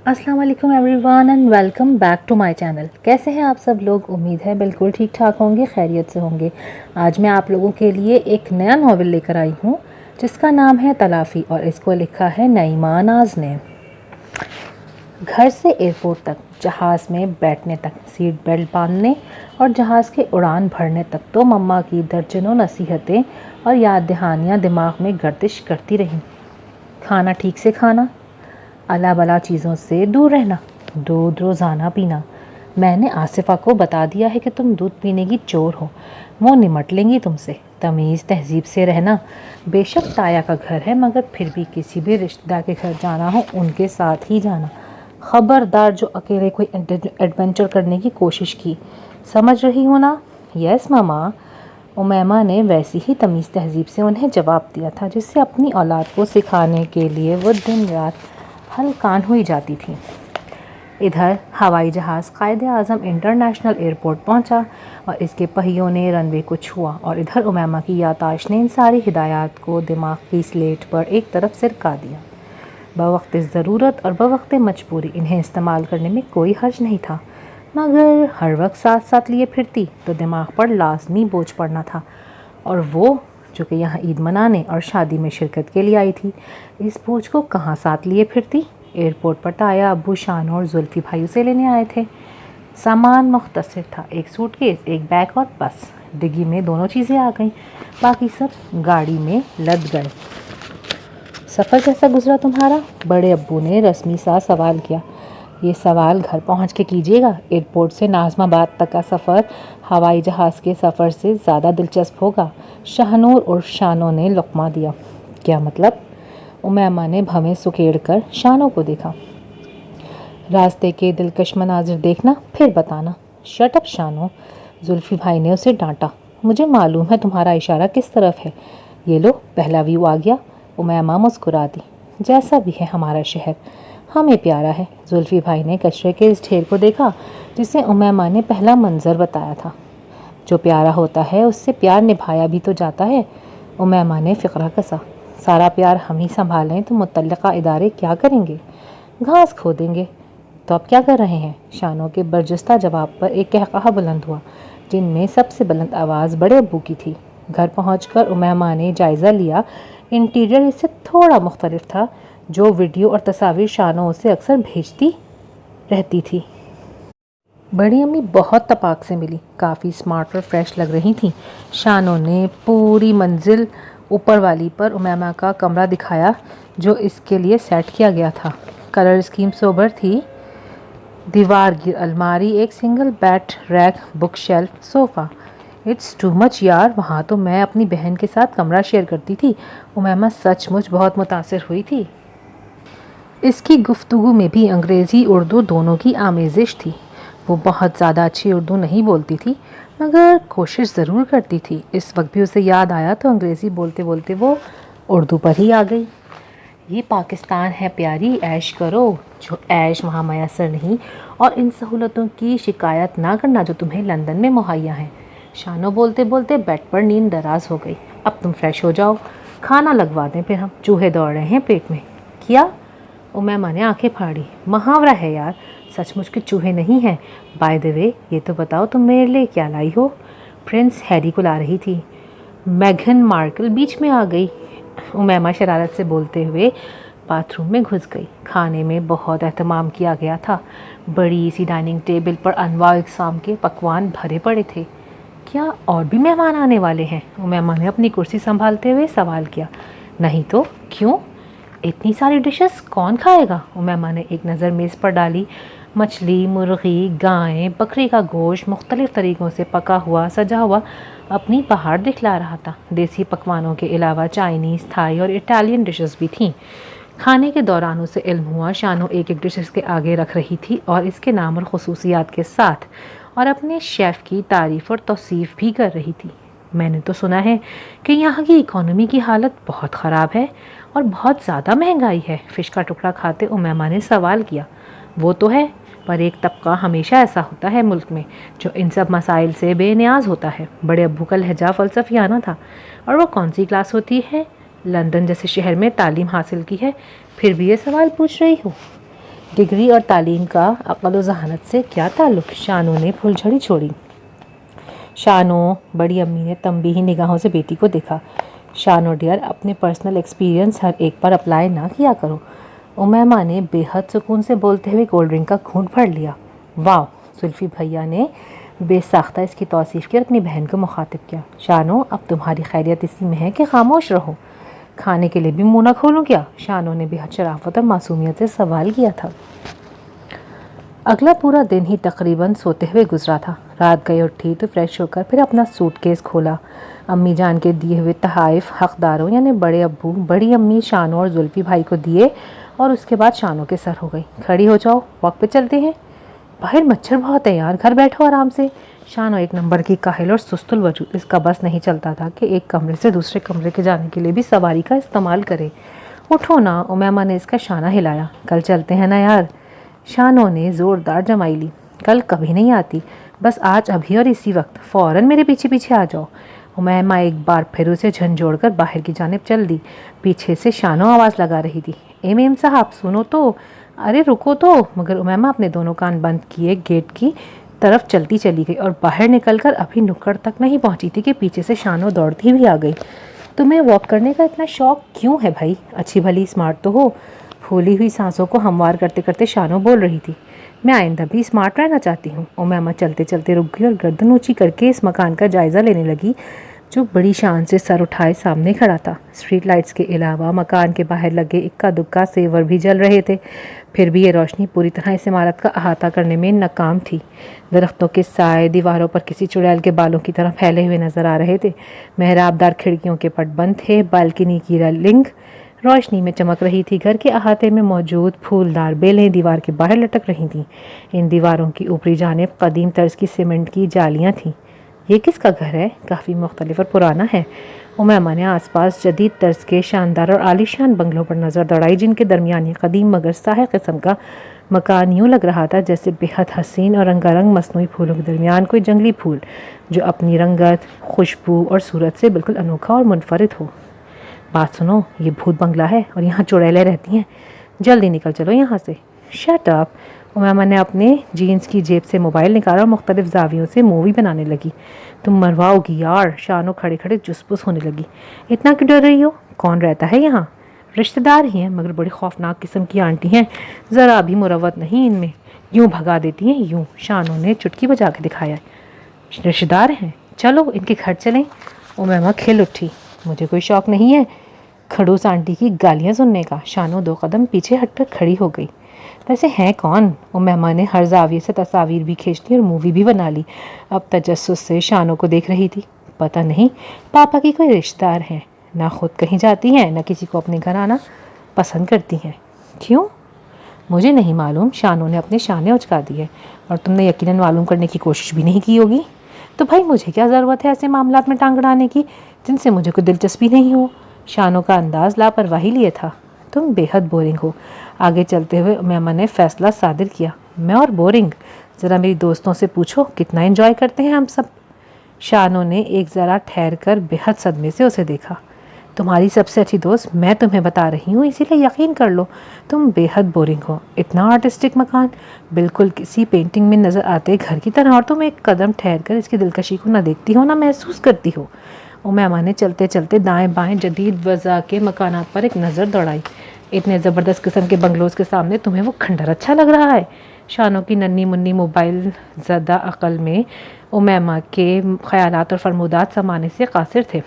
अस्सलाम वालेकुम everyone and welcome back to my channel. कैसे हैं आप सब लोग? उम्मीद है बिल्कुल ठीक ठाक होंगे, खैरियत से होंगे। आज मैं आप लोगों के लिए एक नया नॉवेल लेकर आई हूँ जिसका नाम है तलाफ़ी और इसको लिखा है नईमा नाज ने। घर से एयरपोर्ट तक, जहाज़ में बैठने तक, सीट बेल्ट बांधने और जहाज़ के उड़ान भरने तक तो मम्मा की दर्जनों नसीहतें और याद दहानियाँ दिमाग में गर्दिश करती रहीं। खाना ठीक से खाना, अला बला चीज़ों से दूर रहना, दूध रोज़ाना पीना। मैंने आसिफा को बता दिया है कि तुम दूध पीने की चोर हो, वो निमट लेंगी तुमसे। तमीज़ तहजीब से रहना। बेशक ताया का घर है मगर फिर भी किसी भी रिश्तेदार के घर जाना हो उनके साथ ही जाना। ख़बरदार जो अकेले कोई एडवेंचर करने की कोशिश की। समझ रही हो ना? यस मामा। उमैमा ने वैसी ही तमीज़ तहजीब से उन्हें जवाब दिया था जिससे अपनी औलाद को सिखाने के लिए वो दिन रात हलकान हुई जाती थी। इधर हवाई जहाज़ कायदे आज़म इंटरनेशनल एयरपोर्ट पहुंचा और इसके पहियों ने रनवे को छुआ और इधर उमैमा की यादाश्त ने इन सारी हिदायत को दिमाग की स्लेट पर एक तरफ सिरका दिया। बवक्त ज़रूरत और बवक्त मजबूरी इन्हें इस्तेमाल करने में कोई हर्ज नहीं था, मगर हर वक्त साथ साथ लिए फिरती तो दिमाग पर लाजमी बोझ पड़ना था। और वो जो कि यहाँ ईद मनाने और शादी में शिरकत के लिए आई थी, इस बोझ को कहाँ साथ लिए फिरती? एयरपोर्ट पर ताया, अब्बू, शान और जुल्फ़ी भाई उसे लेने आए थे। सामान मुख्तसर था, एक सूटकेस, एक बैग और बस। डिग्गी में दोनों चीज़ें आ गईं, बाकी सब गाड़ी में लद गए। सफ़र कैसा गुजरा तुम्हारा? बड़े अब्बू ने रस्मी सा सवाल किया। ये सवाल घर पहुंच के कीजिएगा। एयरपोर्ट से नाज़माबाद तक का सफ़र हवाई जहाज़ के सफ़र से ज़्यादा दिलचस्प होगा। शाहनूर और शानों ने लुक़मा दिया। क्या मतलब? उमैमा ने भवें सुकेड़ कर शानों को देखा। रास्ते के दिलकश मनाजिर देखना फिर बताना। शट अप शानों, जुल्फ़ी भाई ने उसे डांटा। मुझे मालूम है तुम्हारा इशारा किस तरफ है। ये लो, पहला व्यू आ गया। उमैमा मुस्कुरा दी। जैसा भी है हमारा शहर हमें प्यारा है। जुल्फ़ी भाई ने कचरे के इस ढेर को देखा जिसे उमैमा ने पहला मंजर बताया था। जो प्यारा होता है उससे प्यार निभाया भी तो जाता है। उमैमा ने फ़िक्रा कसा। सारा प्यार हम ही संभालें तो मुतल्लिका इदारे क्या करेंगे? घास खोदेंगे। तो अब क्या कर रहे हैं? शानों के बर्जस्ता जवाब पर एक कहकहा बुलंद हुआ, जिनमें सबसे बुलंद आवाज़ बड़े अब्बू की थी। घर पहुंचकर उमैमा ने जायज़ा लिया। इंटीरियर इससे थोड़ा मुख्तलिफ था। जो वीडियो और तस्वीर शानों उसे अक्सर भेजती रहती थी। बड़ी अम्मी बहुत तपाक से मिली, काफ़ी स्मार्ट और फ्रेश लग रही थीं। शानों ने पूरी मंजिल ऊपर वाली पर उमैमा का कमरा दिखाया जो इसके लिए सेट किया गया था। कलर स्कीम सोबर थी। दीवार गिर अलमारी, एक single bed, rack, book shelf, sofa. It's too much यार, वहाँ तो मैं अपनी बहन के साथ कमरा शेयर करती थी। उमैमा सचमुच बहुत मुतासिर हुई थी। इसकी गुफ्तगू में भी अंग्रेज़ी उर्दू दोनों की आमेज़िश थी। वो बहुत ज़्यादा अच्छी उर्दू नहीं बोलती थी मगर कोशिश ज़रूर करती थी। इस वक्त भी उसे याद आया तो अंग्रेज़ी बोलते बोलते वो उर्दू पर ही आ गई। ये पाकिस्तान है प्यारी, ऐश करो, जो ऐश वहाँ मैसर नहीं, और इन सहूलतों की शिकायत ना करना जो तुम्हें लंदन में मुहैया हैं। शानो बोलते बोलते बेड पर नींद दराज हो गई। अब तुम फ्रेश हो जाओ, खाना लगवा दें, फिर हम चूहे दौड़ रहे हैं पेट में। क्या? उमैमा ने आंखें फाड़ी। मुहावरा है यार, सचमुच के चूहे नहीं हैं। बाय द वे, ये तो बताओ तुम मेरे लिए क्या लाई हो? प्रिंस हैरी को ला रही थी। मेघन मार्कल बीच में आ गई। उमैमा शरारत से बोलते हुए बाथरूम में घुस गई। खाने में बहुत एहतमाम किया गया था। बड़ी सी डाइनिंग टेबल पर अनवा इक़साम के पकवान भरे पड़े थे। क्या और भी मेहमान आने वाले हैं? उमैमा ने अपनी कुर्सी संभालते हुए सवाल किया। नहीं तो क्यों? इतनी सारी डिशेस कौन खाएगा? उमैमा ने एक नज़र मेज़ पर डाली। मछली, मुर्गी, गाय, बकरी का गोश्त मुख्तलिफ़ तरीक़ों से पका हुआ सजा हुआ अपनी बहार दिखला रहा था। देसी पकवानों के अलावा चाइनीज़, थाई और इटालियन डिशेस भी थीं। खाने के दौरान उसे इल्म हुआ शानो एक एक डिशेस के आगे रख रही थी और इसके नाम और ख़ुसूसियात के साथ, और अपने शेफ़ की तारीफ़ और तौसीफ़ भी कर रही थी। मैंने तो सुना है कि यहाँ की इकोनॉमी की हालत बहुत ख़राब है और बहुत ज़्यादा महंगाई है। फ़िश का टुकड़ा खाते उमैमा ने सवाल किया। वो तो है, पर एक तबका हमेशा ऐसा होता है मुल्क में जो इन सब मसाइल से बेनियाज होता है। बड़े अब्बू का लहजा फ़लसफ़ियाना था। और वो कौन सी क्लास होती है? लंदन जैसे शहर में तालीम हासिल की है, फिर भी ये सवाल पूछ रही हो? डिग्री और तालीम का अक्ल व जहानत से क्या ताल्लुक़? शानो ने फुलझड़ी छोड़ी। शानो, बड़ी अम्मी ने तंबीही निगाहों से बेटी को देखा। शानो डियर, अपने पर्सनल एक्सपीरियंस हर एक पर अप्लाई ना किया करो। उमैमा ने बेहद सुकून से बोलते हुए कोल्ड ड्रिंक का घूंट भर लिया। वाह! जुल्फी भैया ने बेसाख्ता इसकी तौसीफ़ की और अपनी बहन को मुखातिब किया। शानो, अब तुम्हारी खैरियत इसी में है कि खामोश रहो। खाने के लिए भी मुँह न खोलूं क्या? शानो ने बेहद शराफत और मासूमियत से सवाल किया था। अगला पूरा दिन ही तकरीबन सोते हुए गुजरा था। रात गई उठी तो फ्रेश होकर फिर अपना सूटकेस खोला। अम्मी जान के दिए हुए तहाइफ हकदारों यानी बड़े अब्बू, बड़ी अम्मी, शानो और जुल्फी भाई को दिए और उसके बाद शानो के सर हो गई। खड़ी हो जाओ, वॉक पे चलते हैं। बाहर मच्छर बहुत है यार, घर बैठो आराम से। शानो एक नंबर की काहिल और सुस्तुल वजूद, इसका बस नहीं चलता था कि एक कमरे से दूसरे कमरे के जाने के लिए भी सवारी का इस्तेमाल करे। उठो ना, उमैमा ने इसका शाना हिलाया। कल चलते हैं ना यार। शानो ने ज़ोरदार जमाई ली। कल कभी नहीं आती, बस आज, अभी और इसी वक्त, फ़ौरन मेरे पीछे पीछे आ जाओ। उमैमा एक बार फिर उसे झंझोड़कर बाहर की जानिब चल दी। पीछे से शानो आवाज़ लगा रही थी, ए मेम साहब सुनो तो, अरे रुको तो। मगर उमैमा अपने दोनों कान बंद किए गेट की तरफ चलती चली गई और बाहर निकलकर अभी नुक्कड़ तक नहीं पहुंची थी कि पीछे से शानो दौड़ती हुई आ गई। तुम्हें वॉक करने का इतना शौक क्यों है भाई? अच्छी भली स्मार्ट तो हो। फूली हुई सांसों को हमवार करते करते शानो बोल रही थी। मैं आइंदा भी स्मार्ट रहना चाहती हूँ। उमैमा चलते चलते रुक गई और गर्दन ऊंची करके इस मकान का जायज़ा लेने लगी जो बड़ी शान से सर उठाए सामने खड़ा था। स्ट्रीट लाइट्स के अलावा मकान के बाहर लगे इक्का दुक्का सेवर भी जल रहे थे। फिर भी ये रोशनी पूरी तरह इस इमारत का अहाता करने में नाकाम थी। दरख्तों के साए दीवारों पर किसी चुड़ैल के बालों की तरह फैले हुए नजर आ रहे थे। मेहराबदार खिड़कियों के पट बंद थे। बालकनी की रेलिंग रोशनी में चमक रही थी। घर के अहाते में मौजूद फूलदार बेलें दीवार के बाहर लटक रही थीं। इन दीवारों की ऊपरी जानिब कदीम तर्ज की सीमेंट की जालियां थीं। ये किसका घर है? काफ़ी मुख्तलिफ और पुराना है। उमैमा ने आसपास जदीद तर्ज के शानदार और आलीशान बंगलों पर नज़र दौड़ाई जिनके दरमियान कदीम मगर साहे किस्म का मकान यूँ लग रहा था जैसे बेहद हसीन और रंगारंग मसनूई फूलों के दरमियान कोई जंगली फूल जो अपनी रंगत, खुशबू और सूरत से बिल्कुल अनोखा और मुनफरिद हो। बात सुनो, ये भूत बंगला है और यहाँ चुड़ैलें रहती हैं। जल्दी निकल चलो यहाँ से। Shut up. उमैमा ने अपने जीन्स की जेब से मोबाइल निकाला और मुख्तलिफ जावियों से मूवी बनाने लगी। तुम मरवाओगी यार। शानो खड़े खड़े जुसपुस होने लगी। इतना क्यों डर रही हो? कौन रहता है यहाँ? रिश्तेदार ही हैं मगर बड़ी खौफनाक किस्म की आंटी हैं, ज़रा भी मुरवत नहीं इनमें, यूँ भगा देती हैं यूँ। शानो ने चुटकी बजा के दिखाया। रिश्तेदार हैं? चलो इनके घर चलें। उमैमा खिल उठी। मुझे कोई शौक नहीं है खड़ूस आंटी की गालियाँ सुनने का। शानो 2 कदम पीछे हटकर खड़ी हो गई। वैसे हैं कौन? उमैमा ने हर जाविये से तस्वीर भी खींच ली और मूवी भी बना ली। अब तजस्सुस से शानो को देख रही थी। पता नहीं पापा की कोई रिश्तेदार हैं। ना खुद कहीं जाती हैं ना किसी को अपने घर आना पसंद करती हैं। क्यों? मुझे नहीं मालूम। शानो ने अपने शाने उचका दिए। और तुमने यकीनन मालूम करने की कोशिश भी नहीं की होगी। तो भाई मुझे क्या ज़रूरत है ऐसे मामलात में टांग अड़ाने की जिनसे मुझे कोई दिलचस्पी नहीं हो। शानो का अंदाज लापरवाही लिए था। तुम बेहद बोरिंग हो। आगे चलते हुए उमैमा ने फैसला सादिर किया। मैं और बोरिंग? ज़रा मेरी दोस्तों से पूछो कितना एंजॉय करते हैं हम सब। शानो ने एक ज़रा ठहर कर बेहद सदमे से उसे देखा। तुम्हारी सबसे अच्छी दोस्त मैं तुम्हें बता रही हूँ, इसीलिए यकीन कर लो तुम बेहद बोरिंग हो। इतना आर्टिस्टिक मकान, बिल्कुल किसी पेंटिंग में नज़र आते घर की तरह, और तुम एक कदम ठहर कर इसकी दिलकशी को ना देखती हो ना महसूस करती हो। उमैमा ने चलते चलते दाएं बाएं जदीद वज़ा के मकानात पर एक नज़र दौड़ाई। इतने ज़बरदस्त किस्म के बंगलोज़ के सामने तुम्हें वो खंडर अच्छा लग रहा है? शानो की नन्ही मुन्नी मोबाइल ज़दा अक़ल में उमैमा के ख़यालात और फरमूदात समाने से कासिर थे।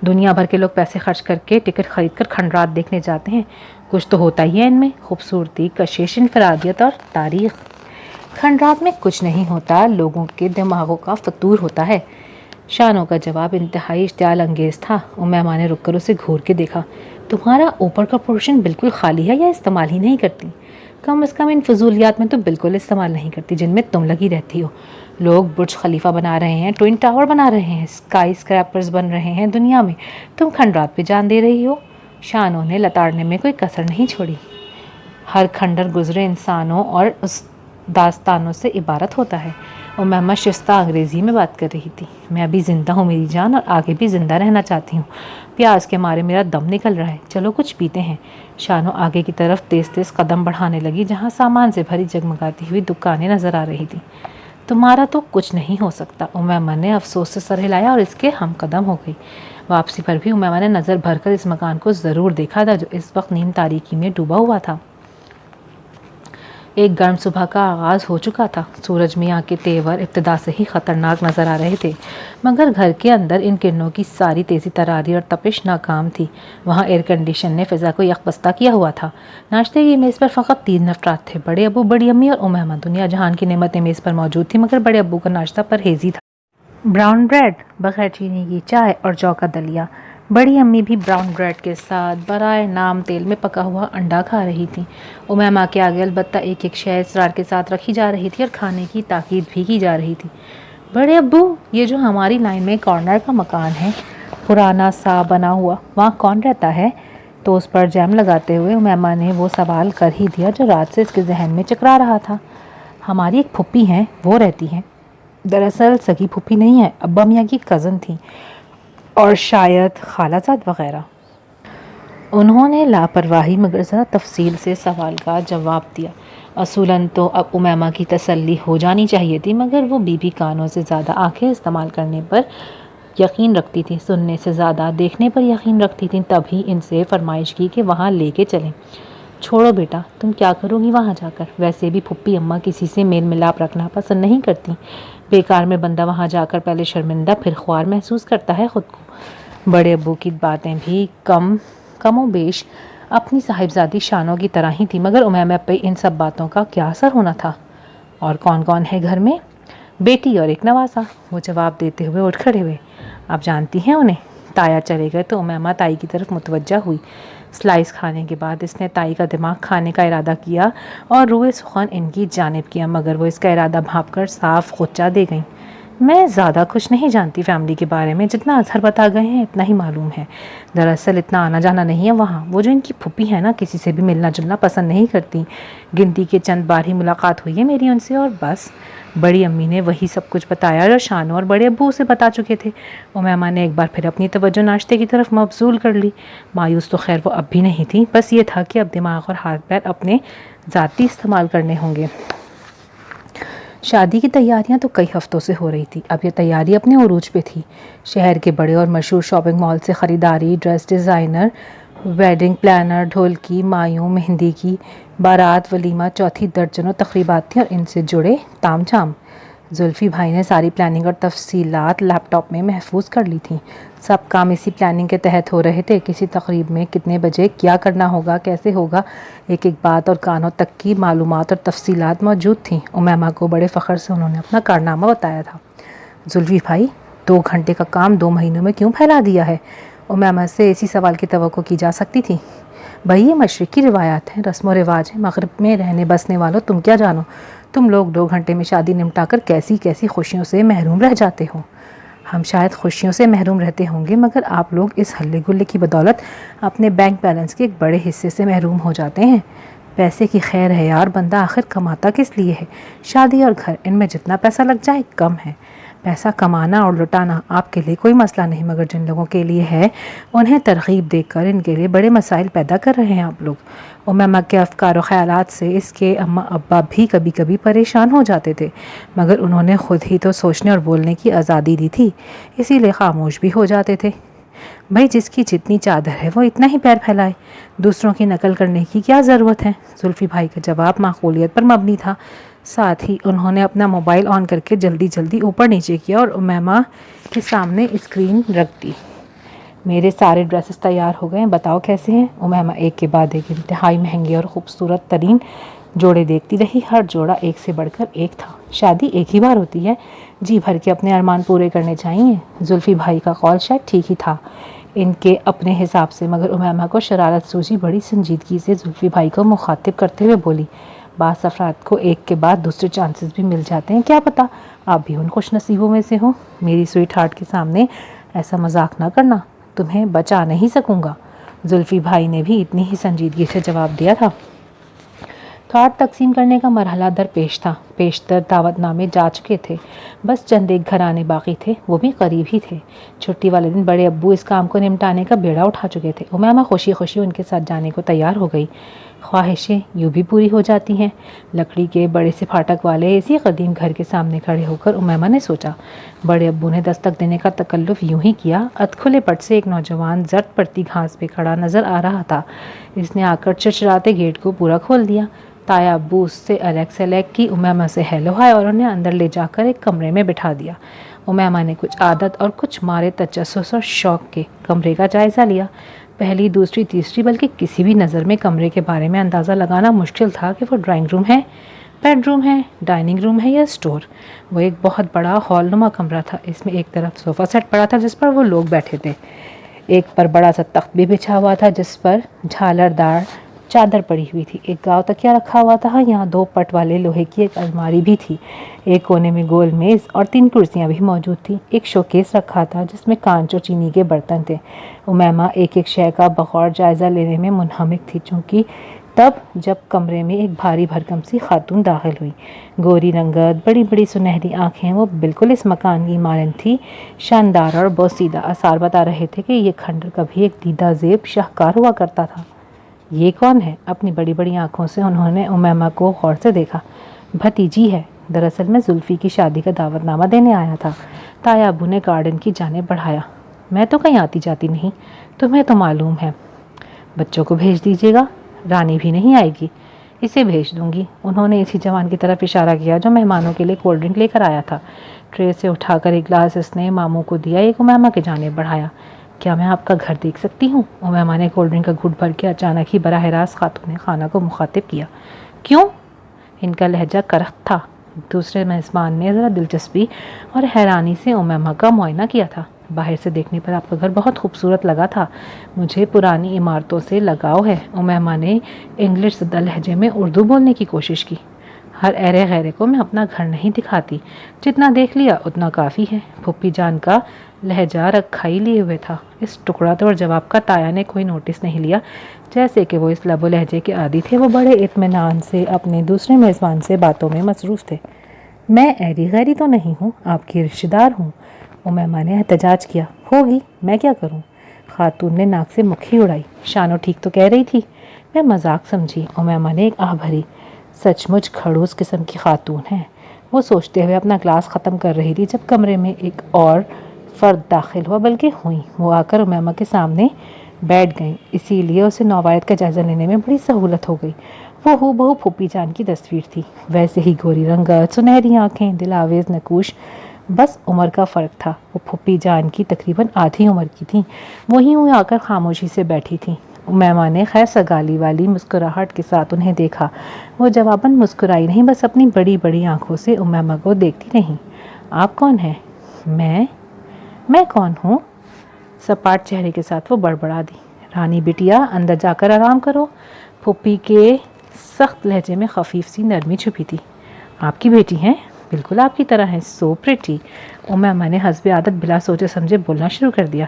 दुनिया भर के लोग पैसे खर्च करके टिकट खरीद कर खंडरात देखने जाते हैं। कुछ तो होता ही है इनमें, खूबसूरती, कशिश, इनफरादियत और तारीख़। खंडरात में कुछ नहीं होता, लोगों के दिमागों का फतूर होता है। शानो का जवाब इंतहाई इश्तियाल अंगेज़ था। उमैमा ने रुक कर उसे घूर के देखा। तुम्हारा ऊपर का पोर्शन बिल्कुल खाली है या इस्तेमाल ही नहीं करती? कम अज़ कम इन फजूलियात में तो बिल्कुल इस्तेमाल नहीं करती जिनमें तुम लगी रहती हो। लोग बुर्ज खलीफा बना रहे हैं, ट्विन टावर बना रहे हैं, स्काई स्क्रैपर्स बन रहे हैं दुनिया में, तुम खंडरात पे जान दे रही हो। शानो ने लताड़ने में कोई कसर नहीं छोड़ी। हर खंडर गुजरे इंसानों और उस दास्तानों से इबारत होता है। उमैमा शिस्ता अंग्रेज़ी में बात कर रही थी। मैं अभी ज़िंदा हूँ मेरी जान, और आगे भी ज़िंदा रहना चाहती हूँ। प्यास के मारे मेरा दम निकल रहा है, चलो कुछ पीते हैं। शानो आगे की तरफ तेज़ तेज़ कदम बढ़ाने लगी, जहाँ सामान से भरी जगमगाती हुई दुकानें नज़र आ रही थी। तुम्हारा तो कुछ नहीं हो सकता, उमैमा ने अफसोस से सर हिलाया और इसके हम कदम हो गई। वापसी पर भी उमैमा ने नज़र भरकर इस मकान को ज़रूर देखा था, जो इस वक्त नीम तारीकी में डूबा हुआ था। एक गर्म सुबह का आगाज़ हो चुका था। सूरज मियाँ के तेवर इब्तिदा से ही ख़तरनाक नज़र आ रहे थे, मगर घर के अंदर इन किरणों की सारी तेज़ी तरारी और तपिश नाकाम थी। वहाँ एयर कंडीशन ने फ़िज़ा को यकबस्ता किया हुआ था। नाश्ते की मेज़ पर फ़कत 3 अफराद थे, बड़े अब्बू, बड़ी अम्मी और उमैमा। दुनिया जहान की नेमतें मेज़ पर मौजूद थी, मगर बड़े अब्बू का नाश्ता परहेज़ी था। ब्राउन ब्रेड, बग़ैर चीनी की चाय और जौ का दलिया। बड़ी अम्मी भी ब्राउन ब्रेड के साथ बराए नाम तेल में पका हुआ अंडा खा रही थी। उमैमा के आगे अलबत्ता एक एक शय इसरार के साथ रखी जा रही थी और खाने की ताकीद भी की जा रही थी। बड़े अब्बू, ये जो हमारी लाइन में कॉर्नर का मकान है, पुराना सा बना हुआ, वहाँ कौन रहता है? तो उस पर जैम लगाते हुए उमैमा ने वो सवाल कर ही दिया जो रात से इसके जहन में चकरा रहा था। हमारी एक फुप्पी हैं, वो रहती हैं। दरअसल सगी फुप्पी नहीं है, अब्बा मियाँ की कज़न थी, और शायद खालाजाद वगैरह। उन्होंने लापरवाही मगर ज़रा तफसील से सवाल का जवाब दिया। असूलन तो अब उमैमा की तसल्ली हो जानी चाहिए थी, मगर वो बीबी कानों से ज़्यादा आंखें इस्तेमाल करने पर यकीन रखती थी, सुनने से ज़्यादा देखने पर यकीन रखती थी। तभी इनसे फरमाइश की कि वहाँ लेके चलें। छोड़ो बेटा, तुम क्या करोगी वहाँ जाकर? वैसे भी फुप्पी अम्मा किसी से मेल मिलाप रखना पसंद नहीं करती। बेकार में बंदा वहाँ जाकर पहले शर्मिंदा फिर ख्वार महसूस करता है ख़ुद को। बड़े अब्बू की बातें भी कमोबेश अपनी साहिबजादी शानों की तरह ही थी, मगर उमैमा पे इन सब बातों का क्या असर होना था? और कौन कौन है घर में? बेटी और एक नवासा, वो जवाब देते हुए उठ खड़े हुए। आप जानती हैं उन्हें? ताया चले गए तो उमैमा ताई की तरफ मुतवज्जा हुई। स्लाइस खाने के बाद इसने ताई का दिमाग खाने का इरादा किया और रुए सुखन इनकी जानिब किया, मगर वो इसका इरादा भांप कर साफ खुच्चा दे गई। मैं ज़्यादा कुछ नहीं जानती फैमिली के बारे में, जितना अजहर बता गए हैं इतना ही मालूम है। दरअसल इतना आना जाना नहीं है वहाँ। वो जो इनकी फुप्पी है ना, किसी से भी मिलना जुलना पसंद नहीं करती। गिनती के चंद बार ही मुलाकात हुई है मेरी उनसे, और बस। बड़ी अम्मी ने वही सब कुछ बताया जो शानू और बड़े अब्बू उसे बता चुके थे। उमैमा ने एक बार फिर अपनी तवज्जो नाश्ते की तरफ मबजूल कर ली। मायूस तो खैर वो अब भी नहीं थी, बस ये था कि अब दिमाग और हाथ पैर अपने ज़ाती इस्तेमाल करने होंगे। शादी की तैयारियां तो कई हफ्तों से हो रही थी। अब ये तैयारी अपने उरूज पे थी। शहर के बड़े और मशहूर शॉपिंग मॉल से ख़रीदारी, ड्रेस डिज़ाइनर, वेडिंग प्लानर, ढोलकी, मायूं, मेहंदी की बारात, वलीमा, चौथी दर्जनों तकरीबात थी और इनसे जुड़े तामझाम। जुल्फ़ी भाई ने सारी प्लानिंग और तफसीलात लैपटॉप में महफूज कर ली थी। सब काम इसी प्लानिंग के तहत हो रहे थे। किसी तकरीब में कितने बजे क्या करना होगा, कैसे होगा, एक एक बात और कानों तक की मालूमात और तफसीलात मौजूद थी। उमैमा को बड़े फ़ख्र से उन्होंने अपना कारनामा बताया था। जुल्फ़ी भाई, 2 घंटे का काम 2 महीनों में क्यों फैला दिया है? उमैमा से इसी सवाल की तवक्को की जा सकती थी। भाई, ये मशरिक़ की रिवायात हैं, रस्म व रिवाज है। मग़रिब में रहने बसने वालों, तुम क्या जानो? तुम लोग 2 घंटे में शादी निपटाकर कैसी कैसी खुशियों से महरूम रह जाते हो। हम शायद खुशियों से महरूम रहते होंगे, मगर आप लोग इस हल्ले गुल्ले की बदौलत अपने बैंक बैलेंस के एक बड़े हिस्से से महरूम हो जाते हैं। पैसे की खैर है यार, बंदा आखिर कमाता किस लिए है? शादी और घर, इनमें जितना पैसा लग जाए कम है। पैसा कमाना और लुटाना आपके लिए कोई मसला नहीं, मगर जिन लोगों के लिए है उन्हें तरगीब देकर इनके लिए बड़े मसाइल पैदा कर रहे हैं आप लोग। उमैमा के अफकार और ख़यालात से इसके अम्मा अब्बा भी कभी कभी परेशान हो जाते थे, मगर उन्होंने ख़ुद ही तो सोचने और बोलने की आज़ादी दी थी, इसीलिए खामोश भी हो जाते थे। भाई, जिसकी जितनी चादर है वो इतना ही पैर फैलाए, दूसरों की नकल करने की क्या ज़रूरत है? जुल्फ़ी भाई का जवाब माकूलियत पर मबनी था। साथ ही उन्होंने अपना मोबाइल ऑन करके जल्दी जल्दी ऊपर नीचे किया और उमैमा के सामने स्क्रीन रख दी। मेरे सारे ड्रेसेस तैयार हो गए हैं, बताओ कैसे हैं? उमैमा एक के बाद एक इंतहाई महंगे और ख़ूबसूरत तरीन जोड़े देखती रही। हर जोड़ा एक से बढ़कर एक था। शादी एक ही बार होती है, जी भर के अपने अरमान पूरे करने चाहिए। जुल्फ़ी भाई का कौल शायद ठीक ही था इनके अपने हिसाब से, मगर उमैमा को शरारत सूझी। बड़ी संजीदगी से जुल्फ़ी भाई को मुखातिब करते हुए बोली, बास अफराद को एक के बाद दूसरे चांसेस भी मिल जाते हैं, क्या पता आप भी उन खुश नसीबों में से हो। मेरी स्वीट हार्ट के सामने ऐसा मजाक ना करना, तुम्हें बचा नहीं सकूँगा। जुल्फ़ी भाई ने भी इतनी ही संजीदगी से जवाब दिया था। कार्ड तकसीम करने का मरहला दरपेश था। पेशतर दावतनामे जा चुके थे, बस चंद एक घराने बाकी थे, वो भी करीब ही थे। छुट्टी वाले दिन बड़े अब्बू इस काम को निपटाने का बेड़ा उठा चुके थे। उमैमा खुशी खुशी उनके साथ जाने को तैयार हो गई। ख्वाहिशें यूँ भी पूरी हो जाती हैं। लकड़ी के बड़े से फाटक वाले इसी कदीम घर के सामने खड़े होकर उमैमा ने सोचा। बड़े अब्बू ने दस्तक देने का तकल्लुफ़ यूँ ही किया। अधखुले पट से एक नौजवान जर्द पड़ती घास पे खड़ा नजर आ रहा था। इसने आकर चिड़चिड़ाते गेट को पूरा खोल दिया। ताया अब्बू उससे अलग सेलेक्ट की, उमैमा से हेलो हाय और उन्हें अंदर ले जाकर एक कमरे में बिठा दिया। उमैमा ने कुछ आदत और कुछ मारे तजस्सुस और शौक के कमरे का जायज़ा लिया। पहली, दूसरी, तीसरी, बल्कि किसी भी नज़र में कमरे के बारे में अंदाज़ा लगाना मुश्किल था कि वो ड्राइंग रूम है, बेडरूम है, डाइनिंग रूम है या स्टोर। वो एक बहुत बड़ा हॉलनुमा कमरा था। इसमें एक तरफ सोफ़ा सेट पड़ा था जिस पर वो लोग बैठे थे। एक पर बड़ा सा तख्त भी बिछा हुआ था जिस पर झालरदार चादर पड़ी हुई थी। एक गाँव तकिया रखा हुआ था। यहाँ 2 पट वाले लोहे की एक अलमारी भी थी। एक कोने में गोल मेज़ और 3 कुर्सियाँ भी मौजूद थी। एक शोकेस रखा था जिसमें कांच और चीनी के बर्तन थे। उमैमा एक एक शय का बगौर जायज़ा लेने में मुनहमिक थी, चूँकि तब जब कमरे में एक भारी भरकम सी खातून दाखिल हुई। गोरी रंगत, बड़ी बड़ी सुनहरी आँखें, वो बिल्कुल इस मकान की मानंद थी, शानदार और बोसीदा। आसार बता रहे थे कि ये खंडर कभी एक दीदा ज़ेब शाहकार हुआ करता था। ये कौन है? अपनी बड़ी बड़ी आंखों से उन्होंने उमैमा को गौर से देखा। भतीजी है। दरअसल मैं जुल्फ़ी की शादी का दावतनामा देने आया था। ताया अब्बू ने गार्डन की जानिब बढ़ाया। मैं तो कहीं आती जाती नहीं, तुम्हें तो मालूम है। बच्चों को भेज दीजिएगा, रानी भी नहीं आएगी। इसे भेज दूंगी। उन्होंने इसी जवान की तरफ इशारा किया जो मेहमानों के लिए कोल्ड ड्रिंक लेकर आया था। ट्रे से उठाकर एक गिलास इसने मामू को दिया, एक उमैमा के जानिब बढ़ाया। क्या मैं आपका घर देख सकती हूँ? उमैमा ने कोल्ड ड्रिंक का घूंट भर के अचानक ही बराह रास्त खातून खाना को मुखातिब किया। क्यों? इनका लहजा करख्त था। दूसरे मेज़बान ने ज़रा दिलचस्पी और हैरानी से उमैमा का मुआयना किया था। बाहर से देखने पर आपका घर बहुत खूबसूरत लगा था। मुझे पुरानी इमारतों से लगाव है। उमैमा ने इंग्लिश ज़दा लहजे में उर्दू बोलने की कोशिश की। हर ऐरे गैरे को मैं अपना घर नहीं दिखाती। जितना देख लिया उतना काफ़ी है। फुप्पी जान का लहजा रखाई लिए हुए था। इस टुकड़ा तोड़ जवाब का ताया ने कोई नोटिस नहीं लिया। जैसे कि वो इस लबो लहजे के आदी थे, वो बड़े इत्मीनान से अपने दूसरे मेज़बान से बातों में मसरूफ़ थे। मैं ऐरी गैरी तो नहीं हूँ, आपकी रिश्तेदार हूँ। उमैमा ने एहतजाज किया। होगी, मैं क्या करूँ? खातून ने नाक से मक्खी उड़ाई। शानो ठीक तो कह रही थी। मैं मजाक समझी। उमैमा ने एक आह भरी। सचमुच खड़ूस किस्म की खातून है। वो सोचते हुए अपना ग्लास ख़त्म कर रही थी जब कमरे में एक और फ़र्द दाखिल हुआ, बल्कि हुई। वो आकर उमैमा के सामने बैठ गई, इसीलिए उसे नौवायत का जायज़ा लेने में बड़ी सहूलत हो गई। वो हूबहू फूफी जान की तस्वीर थी। वैसे ही गोरी रंगत, सुनहरी आँखें, दिलावेज़ नकूश, बस उम्र का फ़र्क था। वो फूफी जान की तकरीबन आधी उम्र की थी। वहीं वो आकर खामोशी से बैठी थी। उमैमा ने खैर सगाली वाली मुस्कुराहट के साथ उन्हें देखा। वो जवाबन मुस्कुराई नहीं, बस अपनी बड़ी बड़ी आँखों से उमैमा को देखती रही। आप कौन हैं? मैं कौन हूँ? सपाट चेहरे के साथ वो बड़बड़ा दी। रानी बिटिया, अंदर जाकर आराम करो। फूफी के सख्त लहजे में खफीफ सी नरमी छुपी थी। आपकी बेटी हैं? बिल्कुल आपकी तरह हैं, सो प्रिटी। उमैमा ने हस्बे आदत बिला सोचे समझे बोलना शुरू कर दिया।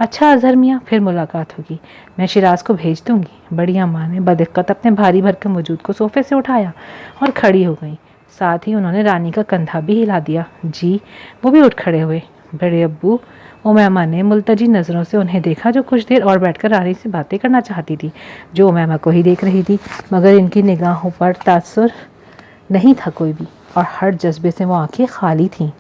अच्छा अजहर मियाँ, फिर मुलाकात होगी। मैं शिराज को भेज दूंगी। बड़ी अम्मा ने बदिक्कत अपने भारी भरकम वजूद को सोफे से उठाया और खड़ी हो गई। साथ ही उन्होंने रानी का कंधा भी हिला दिया। जी, वो भी उठ खड़े हुए। बड़े अब्बू? उमैमा ने मुल्तजी नज़रों से उन्हें देखा, जो कुछ देर और बैठकर रानी से बातें करना चाहती थी, जो उमैमा को ही देख रही थी, मगर इनकी निगाहों पर तासुर नहीं था कोई भी, और हर जज्बे से वो आंखें खाली थीं।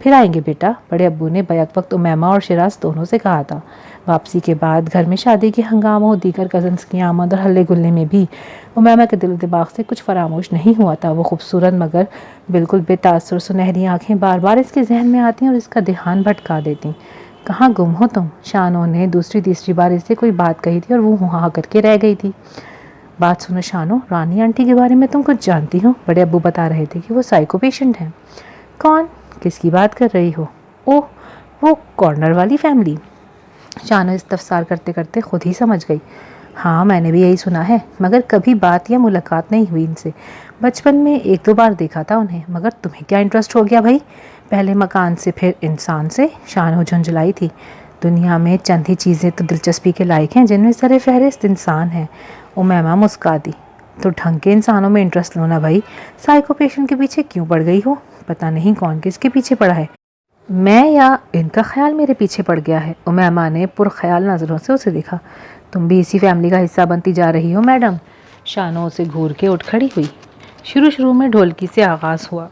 फिर आएंगे बेटा, बड़े अब्बू ने बैक वक्त उमैमा और शिराज दोनों से कहा था। वापसी के बाद घर में शादी के हंगामों, दीगर कज़न्स की आमद और हल्ले गुल्ले में भी उमैमा के दिल दिमाग से कुछ फरामोश नहीं हुआ था। वो खूबसूरत मगर बिल्कुल बेतासुर सुनहरी आंखें बार बार इसके जहन में आती और इसका ध्यान भटका देती। कहाँ गुम हो तुम? शानो ने दूसरी तीसरी बार इससे कोई बात कही थी और वो वहाँ करके रह गई थी। बात सुनो शानो, रानी आंटी के बारे में तुम कुछ जानती हो? बड़े अब्बू बता रहे थे कि वो साइको पेशेंट हैं। कौन? किसकी बात कर रही हो? ओह, वो कॉर्नर वाली फैमिली। शानो इस्तफसार करते करते खुद ही समझ गई। हाँ, मैंने भी यही सुना है, मगर कभी बात या मुलाकात नहीं हुई इनसे। बचपन में 1-2 बार देखा था उन्हें। मगर तुम्हें क्या इंटरेस्ट हो गया भाई? पहले मकान से फिर इंसान से। शानो झुंझलाई थी। दुनिया में चंद ही चीज़ें तो दिलचस्पी के लायक हैं जिनमें सरे फहरिस्त इंसान है। उमैमा मुस्का दी। तो ढंग के इंसानों में इंटरेस्ट लो ना भाई, साइको पेशेंट के पीछे क्यों पड़ गई हो? पता नहीं कौन किसके पीछे पड़ा है, मैं या इनका ख्याल मेरे पीछे पड़ गया है। उमैमा ने पुरख्याल नज़रों से उसे देखा। तुम भी इसी फैमिली का हिस्सा बनती जा रही हो मैडम। शानो उसे घूर के उठ खड़ी हुई। शुरू में ढोलकी से आगाज़ हुआ।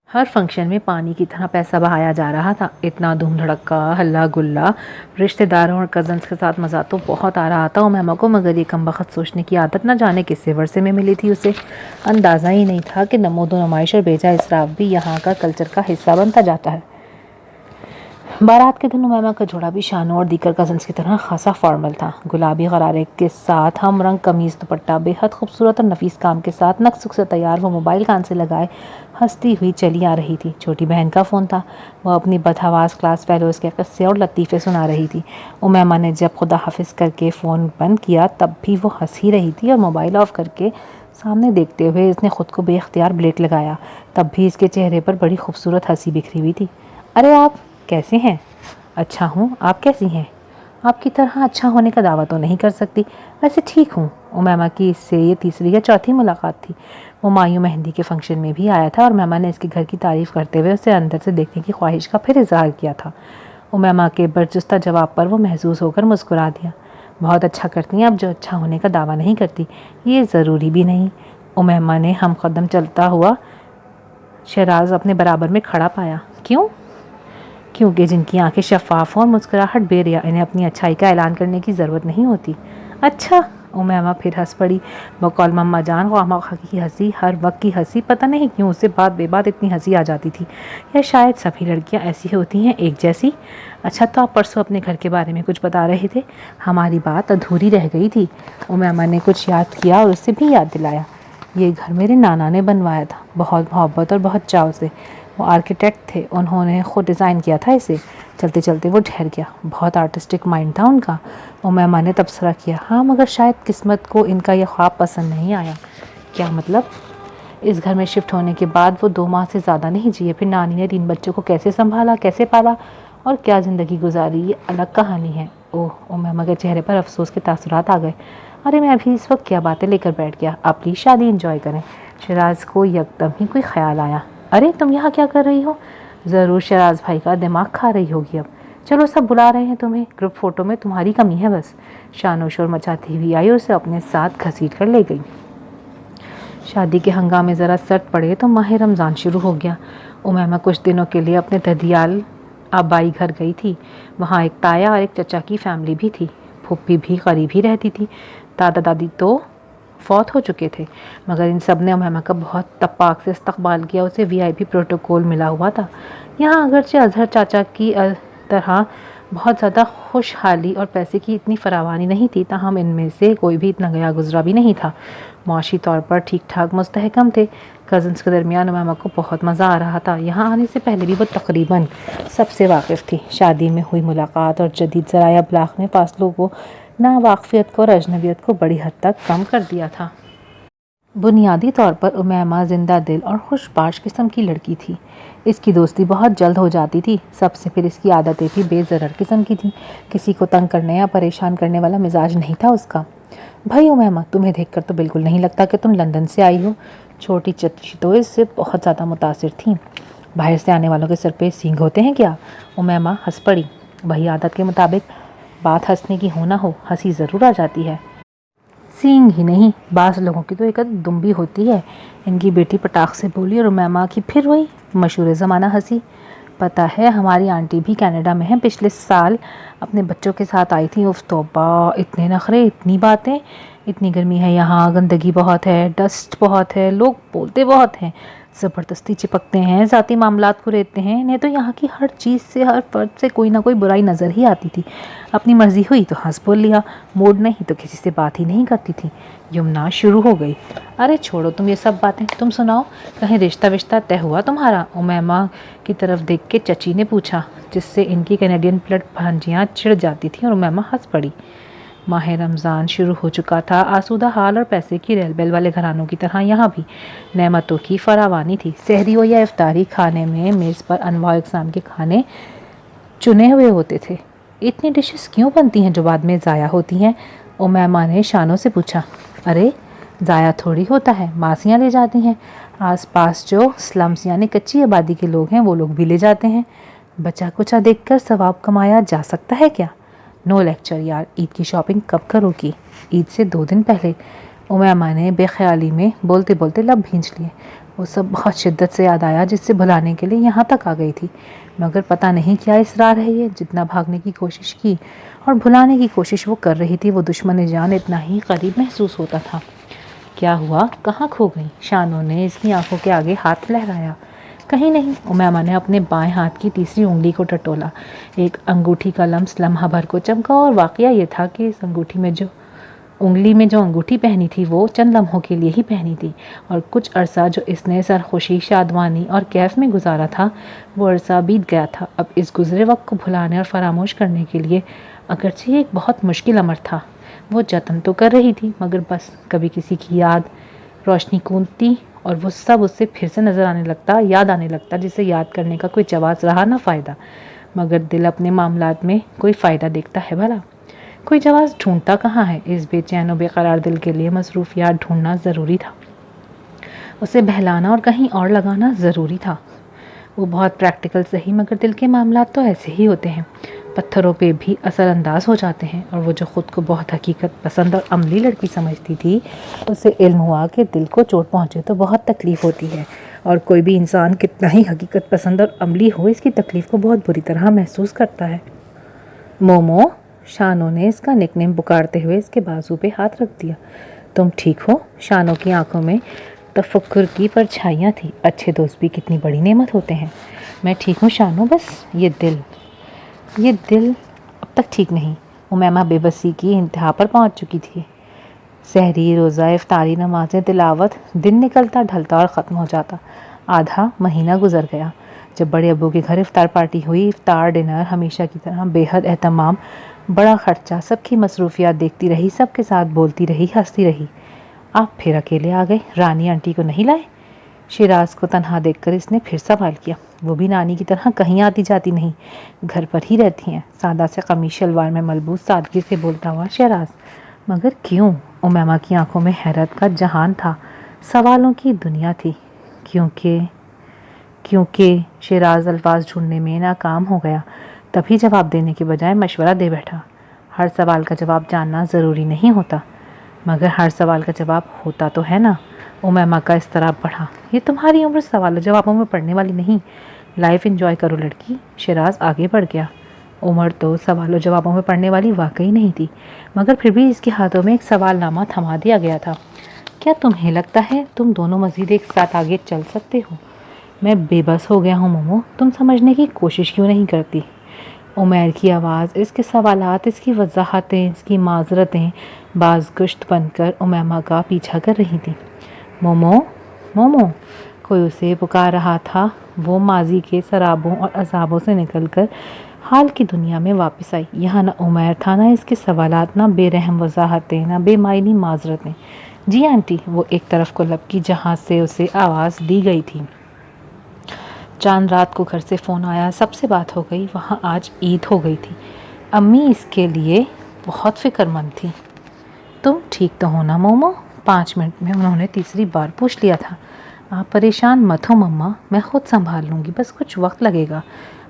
हर फंक्शन में पानी की तरह पैसा बहाया जा रहा था। इतना धूम धड़क्का, हल्ला गुल्ला, रिश्तेदारों और कज़न्स के साथ मज़ा तो बहुत आ रहा था उमैमा को, मगर ये कमबख्त सोचने की आदत न जाने किससे वर्षे में मिली थी उसे। अंदाज़ा ही नहीं था कि नमोदो नुमाइश और बेजा इसराफ भी यहाँ का कल्चर का हिस्सा बनता जाता है। बारात के दिन उमैमा का जोड़ा भी शानो और दीगर कज़न्स की तरह खासा फॉर्मल था। गुलाबी गरारे के साथ हम रंग कमीज़ दुपट्टा बेहद खूबसूरत और नफीस काम के साथ नक्सुक से तैयार वो मोबाइल कान से लगाए हंसती हुई चली आ रही थी। छोटी बहन का फ़ोन था। वह अपनी बदहवास क्लास फेलोज़ के किस्से और लतीफ़े सुना रही थी। उमैमा ने जब खुदा हाफिज़ करके फ़ोन बंद किया तब भी वो हंस ही रही थी और मोबाइल ऑफ़ करके सामने देखते हुए इसने खुद को बेख्तियार ब्लेड लगाया। तब भी इसके चेहरे पर बड़ी खूबसूरत हंसी बिखरी हुई थी। अरे आप कैसे हैं? अच्छा हूँ, आप कैसी हैं? आपकी तरह अच्छा होने का दावा तो नहीं कर सकती, वैसे ठीक हूँ। उमैमा की इससे ये तीसरी या चौथी मुलाकात थी। वो मायूं मेहंदी के फंक्शन में भी आया था और उमैमा ने इसके घर की तारीफ़ करते हुए उसे अंदर से देखने की ख्वाहिश का फिर इजहार किया था। उमैमा के बरजुस्ता जवाब पर वो महसूस होकर मुस्कुरा दिया। बहुत अच्छा करती हैं आप जो अच्छा होने का दावा नहीं करती, ये ज़रूरी भी नहीं। उमैमा ने हम कदम चलता हुआ शहराज अपने बराबर में खड़ा पाया। क्यों? क्योंकि जिनकी आंखें शफाफ हों और मुस्कुराहट बेरिया, इन्हें अपनी अच्छाई का ऐलान करने की ज़रूरत नहीं होती। अच्छा, उमैमा फिर हंस पड़ी। बकौल मम्मा जान खामखा की हंसी, हर वक्त की हंसी। पता नहीं क्यों उसे बात बेबात इतनी हंसी आ जाती थी, या शायद सभी लड़कियां ऐसी होती हैं, एक जैसी। अच्छा, तो आप परसों अपने घर के बारे में कुछ बता रहे थे, हमारी बात अधूरी रह गई थी। उमैमा ने कुछ याद किया और उससे भी याद दिलाया। ये घर मेरे नाना ने बनवाया था, बहुत मोहब्बत और बहुत चाव से। वो आर्किटेक्ट थे, उन्होंने खुद डिज़ाइन किया था इसे। चलते चलते वो ठहर गया। बहुत आर्टिस्टिक माइंड था उनका। उमैमा ने तबसरा किया। हाँ, मगर शायद किस्मत को इनका यह ख्वाब पसंद नहीं आया। क्या मतलब? इस घर में शिफ्ट होने के बाद वो 2 माह से ज़्यादा नहीं जिए। फिर नानी ने 3 बच्चों को कैसे संभाला, कैसे पाला और क्या ज़िंदगी गुजारी, ये अलग कहानी है। ओह, उमैमा के चेहरे पर अफसोस के तासुरात आ गए। अरे मैं अभी इस वक्त क्या बातें लेकर बैठ गया, आप प्लीज़ शादी एंजॉय करें। शराज को यकदम ही कोई ख्याल आया। अरे तुम यहाँ क्या कर रही हो? ज़रूर शराज भाई का दिमाग खा रही होगी अब। चलो, सब बुला रहे हैं तुम्हें, ग्रुप फ़ोटो में तुम्हारी कमी है बस। शानो शोर मचाती हुई आई और उसे अपने साथ घसीट कर ले गई। शादी के हंगामे ज़रा सर्द पड़े तो माह रमज़ान शुरू हो गया। उमैमा कुछ दिनों के लिए अपने ददियाल आबाई घर गई थी। वहाँ एक ताया और एक चचा की फैमिली भी थी। फूफी भी करीब ही रहती थी। दादा दादी तो फौत हो चुके थे, मगर इन सब ने उमैमा का बहुत तपाक से इस्तकबाल किया। उसे वीआईपी प्रोटोकॉल मिला हुआ था। यहाँ अगरचे अजहर चाचा की तरह बहुत ज़्यादा खुशहाली और पैसे की इतनी फरावानी नहीं थी, ताहम इनमें से कोई भी इतना गया गुजरा भी नहीं था। मुआशी तौर पर ठीक ठाक मुस्तहकम थे। कज़न्स के दरमियान उमैमा को बहुत मज़ा आ रहा था। यहाँ आने से पहले भी वो तकरीबन सबसे वाकिफ़ थी। शादी में हुई मुलाकात और जदीद ज़राया अबलाग ने फासलों को, नावाक़फ़ियत को और अजनबियत को बड़ी हद तक कम कर दिया था। बुनियादी तौर पर उमैमा जिंदा दिल और खुशबाश किस्म की लड़की थी। इसकी दोस्ती बहुत जल्द हो जाती थी। सबसे फिर इसकी आदतें भी बेज़रर किस्म की थीं। किसी को तंग करने या परेशान करने वाला मिजाज नहीं था उसका। भाई उमैमा, तुम्हें देखकर तो बिल्कुल नहीं लगता कि तुम लंदन से आई हो। छोटी चची तो इससे बहुत ज़्यादा मुतासिर थी। बाहर से आने वालों के सर पे सींग होते हैं क्या? उमैमा हंस पड़ी। वही आदत के मुताबिक बात हंसने की हो ना हो, हंसी ज़रूर आ जाती है। सींग ही नहीं, बास लोगों की तो एक दुम भी होती है। इनकी बेटी पटाख से बोली और उमैमा की फिर वही मशहूर ज़माना हंसी। पता है, हमारी आंटी भी कनाडा में है, पिछले साल अपने बच्चों के साथ आई थी। उफ तौबा, इतने नखरे, इतनी बातें। इतनी गर्मी है यहाँ, गंदगी बहुत है, डस्ट बहुत है, लोग बोलते बहुत हैं, ज़बरदस्ती चिपकते हैं, ज़ाती मामलात को रहते हैं। इन्हें तो यहाँ की हर चीज़ से, हर फर्द से कोई ना कोई बुराई नज़र ही आती थी। अपनी मर्ज़ी हुई तो हंस बोल लिया, मूड नहीं तो किसी से बात ही नहीं करती थी। यमुना शुरू हो गई। अरे छोड़ो तुम ये सब बातें, तुम सुनाओ, कहीं रिश्ता विश्ता तय हुआ तुम्हारा? उमैमा की तरफ देख के चची ने पूछा, जिससे इनकी कैनेडियन ब्लड भांजियाँ चिढ़ जाती थीं और उमैमा हंस पड़ी। माह रमज़ान शुरू हो चुका था। आसूदा हाल और पैसे की रेलबेल वाले घरानों की तरह यहाँ भी नेमतों की फरावानी थी। सहरी हो या इफ्तारी, खाने में मेज़ पर अनवाع इक़साम के खाने चुने हुए होते थे। इतनी डिशेस क्यों बनती हैं जो बाद में ज़ाया होती हैं? उमैमा ने शानों से पूछा। अरे ضائع تھوڑی ہوتا ہے، ماسیاں لے جاتی ہیں، آس پاس جو سلمز یعنی کچی آبادی کے لوگ ہیں وہ لوگ بھی لے جاتے ہیں۔ بچا کچا دیکھ کر ثواب کمایا جا سکتا ہے کیا؟ نو لیکچر یار، عید کی شاپنگ کب کرو گی؟ عید سے 2 دن پہلے، امیمہ نے بے خیالی میں بولتے بولتے لب بھینچ لیے۔ وہ سب بہت شدت سے یاد آیا جس سے بھلانے کے لیے یہاں تک آ گئی تھی، مگر پتہ نہیں کیا اصرار ہے یہ، جتنا بھاگنے کی کوشش کی اور بھلانے کی کوشش وہ کر رہی تھی وہ دشمن جان اتنا ہی قریب محسوس ہوتا تھا۔ کیا ہوا؟ کہاں کھو گئی؟ شانو نے اس کی آنکھوں کے آگے ہاتھ لہرایا۔ کہیں نہیں، امیمہ نے اپنے بائیں ہاتھ کی تیسری انگلی کو ٹٹولا۔ ایک انگوٹھی کا لمس لمحہ بھر کو چمکا اور واقعہ یہ تھا کہ اس انگلی میں جو انگوٹھی پہنی تھی وہ چند لمحوں کے لیے ہی پہنی تھی، اور کچھ عرصہ جو اس نے سرخوشی، شادمانی اور کیف میں گزارا تھا وہ عرصہ بیت گیا تھا۔ اب اس گزرے وقت کو بھلانے اور فراموش کرنے کے لیے اگرچہ یہ ایک بہت مشکل امر تھا، وہ جتن تو کر رہی تھی، مگر بس کبھی کسی کی یاد روشنی کونتی اور وہ سب اس سے پھر سے یاد آنے لگتا جسے یاد کرنے کا کوئی جواز رہا نہ فائدہ۔ مگر دل اپنے معاملات میں کوئی فائدہ دیکھتا ہے بھلا؟ کوئی جواز ڈھونڈتا کہاں ہے؟ اس بے چین و بے قرار دل کے لیے مصروفیات ڈھونڈنا ضروری تھا، اسے بہلانا اور کہیں اور لگانا ضروری تھا۔ وہ بہت پریکٹیکل سہی، مگر دل کے معاملات تو ایسے ہی ہوتے ہیں، پتھروں پہ بھی اثر انداز ہو جاتے ہیں۔ اور وہ جو خود کو بہت حقیقت پسند اور عملی لڑکی سمجھتی تھی، اسے علم ہوا کہ دل کو چوٹ پہنچے تو بہت تکلیف ہوتی ہے، اور کوئی بھی انسان کتنا ہی حقیقت پسند اور عملی ہو اس کی تکلیف کو بہت بری طرح محسوس کرتا ہے۔ مومو، شانو نے اس کا نک نیم پکارتے ہوئے اس کے بازو پہ ہاتھ رکھ دیا۔ تم ٹھیک ہو؟ شانو کی آنکھوں میں تفکر کی پرچھائیاں تھیں۔ اچھے دوست بھی کتنی بڑی نعمت ہوتے ہیں۔ میں ٹھیک ہوں شانو، بس یہ دل اب تک ٹھیک نہیں۔ امیمہ بے بسی کی انتہا پر پہنچ چکی تھی۔ سحری، روزہ، افطاری، نمازیں، تلاوت، دن نکلتا ڈھلتا اور ختم ہو جاتا۔ آدھا مہینہ گزر گیا۔ جب بڑے ابو کے گھر افطار پارٹی ہوئی، افطار ڈنر ہمیشہ کی طرح بے حد اہتمام، بڑا خرچہ، سب کی مصروفیات دیکھتی رہی، سب کے ساتھ بولتی رہی، ہنستی رہی۔ آپ پھر اکیلے آ گئے، رانی آنٹی کو نہیں لائے؟ شیراز کو تنہا دیکھ کر اس نے پھر سوال کیا۔ وہ بھی نانی کی طرح کہیں آتی جاتی نہیں، گھر پر ہی رہتی ہیں، سادہ سے قمیص شلوار میں ملبوس سادگی سے بولتا ہوا شیراز۔ مگر کیوں؟ امیمہ کی آنکھوں میں حیرت کا جہان تھا، سوالوں کی دنیا تھی۔ کیونکہ شیراز الفاظ ڈھونڈنے میں ناکام ہو گیا، تبھی جواب دینے کے بجائے مشورہ دے بیٹھا۔ ہر سوال کا جواب جاننا ضروری نہیں ہوتا، مگر ہر سوال کا جواب ہوتا تو ہے نا۔ امیمہ کا اضطراب بڑھا۔ یہ تمہاری عمر سوالوں جوابوں میں پڑنے والی نہیں، لائف انجوائے کرو لڑکی۔ شیراز آگے بڑھ گیا۔ عمر تو سوالوں جوابوں میں پڑنے والی واقعی نہیں تھی، مگر پھر بھی اس کے ہاتھوں میں ایک سوال نامہ تھما دیا گیا تھا۔ کیا تمہیں لگتا ہے تم دونوں مزید ایک ساتھ آگے چل سکتے ہو؟ میں بے بس ہو گیا ہوں مومو، تم سمجھنے کی کوشش کیوں نہیں کرتی؟ عمیر کی آواز، اس کے سوالات، اس کی وضاحتیں، اس کی معذرتیں باز گشت بن کر امیمہ کا پیچھا کر رہی تھی۔ مومو، کوئی اسے پکار رہا تھا۔ وہ ماضی کے سرابوں اور عذابوں سے نکل کر حال کی دنیا میں واپس آئی۔ یہاں نہ عمیر تھا، نہ اس کے سوالات، نہ بے رحم وضاحتیں، نہ بے معنی معذرتیں۔ جی آنٹی، وہ ایک طرف کو لب کی جہاں سے اسے آواز دی گئی تھی۔ چاند رات کو گھر سے فون آیا، سب سے بات ہو گئی، وہاں آج عید ہو گئی تھی۔ امی اس کے لیے بہت فکر مند تھی۔ تم ٹھیک تو ہو نا مومو؟ 5 منٹ میں انہوں نے تیسری بار پوچھ لیا تھا۔ آپ پریشان مت ہو مما، میں خود سنبھال لوں گی، بس کچھ وقت لگے گا،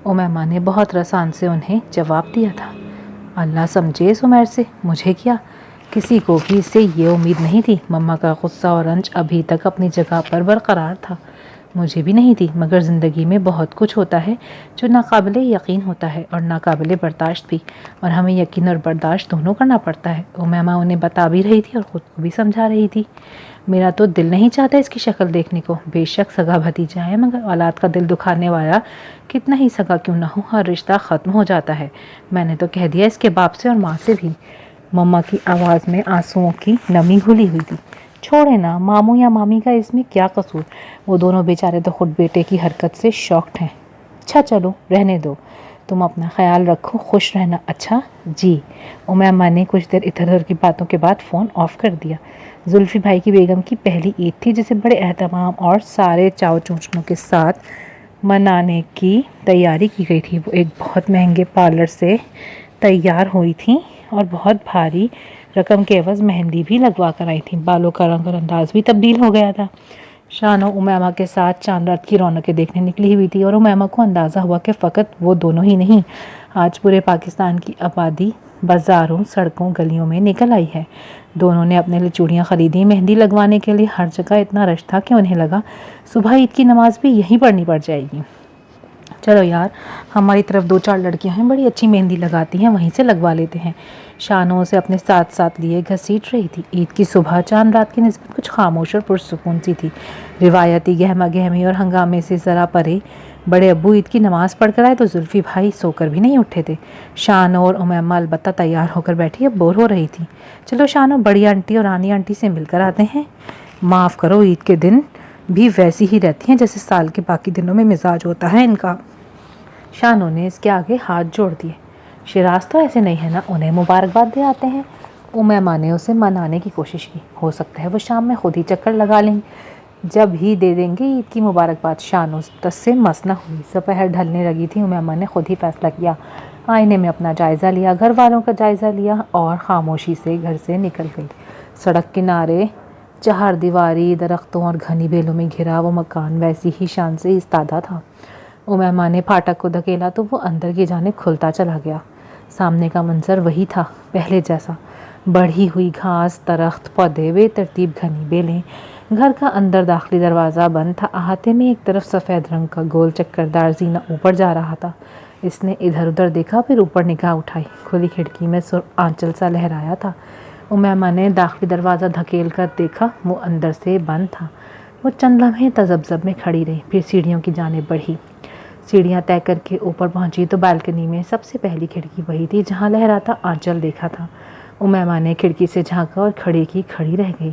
امیمہ نے بہت رسان سے انہیں جواب دیا تھا۔ اللہ سمجھے اس عمیر سے، مجھے کیا؟ کسی کو بھی اس سے یہ امید نہیں تھی۔ مما کا غصہ اور رنج ابھی تک اپنی جگہ پر برقرار تھا، مجھے بھی نہیں تھی، مگر زندگی میں بہت کچھ ہوتا ہے جو ناقابل یقین ہوتا ہے اور ناقابل برداشت بھی، اور ہمیں یقین اور برداشت دونوں کرنا پڑتا ہے۔ امیمہ انہیں بتا بھی رہی تھی اور خود کو بھی سمجھا رہی تھی۔ میرا تو دل نہیں چاہتا اس کی شکل دیکھنے کو، بے شک سگا بھتیجا ہے، مگر اولاد کا دل دکھانے والا کتنا ہی سگا کیوں نہ ہو، ہر رشتہ ختم ہو جاتا ہے۔ میں نے تو کہہ دیا اس کے باپ سے اور ماں سے بھی۔ مما کی آواز میں آنسوؤں کی نمی گھلی ہوئی تھی۔ چھوڑے نا، ماموں یا مامی کا اس میں کیا قصور، وہ دونوں بیچارے تو خود بیٹے کی حرکت سے شاکڈ ہیں۔ اچھا چلو رہنے دو، تم اپنا خیال رکھو، خوش رہنا۔ اچھا جی۔ امیمہ نے کچھ دیر ادھر ادھر کی باتوں کے بعد فون آف کر دیا۔ زلفی بھائی کی بیگم کی پہلی عید تھی جسے بڑے اہتمام اور سارے چاؤ چونچلوں کے ساتھ منانے کی تیاری کی گئی تھی۔ وہ ایک بہت مہنگے پارلر سے تیار ہوئی تھی اور بہت بھاری رقم کے عوض مہندی بھی لگوا کر آئی تھیں، بالوں کا رنگ اور انداز بھی تبدیل ہو گیا تھا۔ شانو امیمہ کے ساتھ چاند رات کی رونقیں دیکھنے نکلی ہوئی تھی، اور امیمہ کو اندازہ ہوا کہ فقط وہ دونوں ہی نہیں، آج پورے پاکستان کی آبادی بازاروں، سڑکوں، گلیوں میں نکل آئی ہے۔ دونوں نے اپنے لیے چوڑیاں خریدی، مہندی لگوانے کے لیے ہر جگہ اتنا رش تھا کہ انہیں لگا صبح عید کی نماز بھی یہیں پڑھنی پڑ جائے گی۔ چلو یار، ہماری طرف 2-4 لڑکیاں ہیں بڑی اچھی مہندی لگاتی ہیں، وہیں سے لگوا لیتے ہیں۔ شانو اسے اپنے ساتھ لیے گھسیٹ رہی تھی۔ عید کی صبح چاند رات کی نسبت کچھ خاموش اور پرسکون سی تھی۔ روایتی گہما گہمی اور ہنگامے سے ذرا پرے بڑے ابو عید کی نماز پڑھ کر آئے تو زلفی بھائی سو کر بھی نہیں اٹھے تھے۔ شانو اور امیمہ البتہ تیار ہو کر بیٹھی اب بور ہو رہی تھی۔ چلو شانو، بڑی آنٹی اور رانی آنٹی سے مل کر آتے ہیں۔ معاف کرو، عید کے دن بھی ویسی ہی رہتی ہیں جیسے سال کے باقی دنوں میں مزاج ہوتا ہے ان کا۔ شانو نے اس کے آگے ہاتھ جوڑ دیے۔ شیراز تو ایسے نہیں ہے نا، انہیں مبارکباد دے آتے ہیں۔ امیمہ نے اسے منانے کی کوشش کی، ہو سکتا ہے وہ شام میں خود ہی چکر لگا لیں، جب ہی دے دیں گے عید کی مبارکباد۔ شانو تس سے مس نہ ہوئی۔ دوپہر ڈھلنے لگی تھی، امیمہ نے خود ہی فیصلہ کیا، آئینے میں اپنا جائزہ لیا، گھر والوں کا جائزہ لیا اور خاموشی سے گھر سے نکل گئی۔ سڑک کنارے چہار دیواری، درختوں اور گھنی بیلوں میں گھرا وہ مکان ویسی ہی شان سے ایستادہ تھا۔ امیمہ نے پھاٹک کو دھکیلا تو وہ اندر کی جانب کھلتا چلا گیا۔ سامنے کا منظر وہی تھا، پہلے جیسا، بڑھی ہوئی گھاس، درخت، پودے، بے ترتیب گھنی بیلیں۔ گھر کا اندر داخلی دروازہ بند تھا، احاطے میں ایک طرف سفید رنگ کا گول چکردار زینہ اوپر جا رہا تھا۔ اس نے ادھر ادھر دیکھا، پھر اوپر نگاہ اٹھائی، کھلی کھڑکی میں سرخ آنچل سا لہرایا تھا۔ امیمہ نے داخلی دروازہ دھکیل کر دیکھا، وہ اندر سے بند تھا۔ وہ چند لمحے تذبذب میں کھڑی رہی، پھر سیڑھیوں کی جانب بڑھی۔ سیڑھیاں طے کر کے اوپر پہنچی تو بالکنی میں سب سے پہلی کھڑکی وہی تھی جہاں لہراتا آنچل دیکھا تھا۔ امیمہ نے کھڑکی سے جھانکا اور کھڑی کی کھڑی رہ گئی۔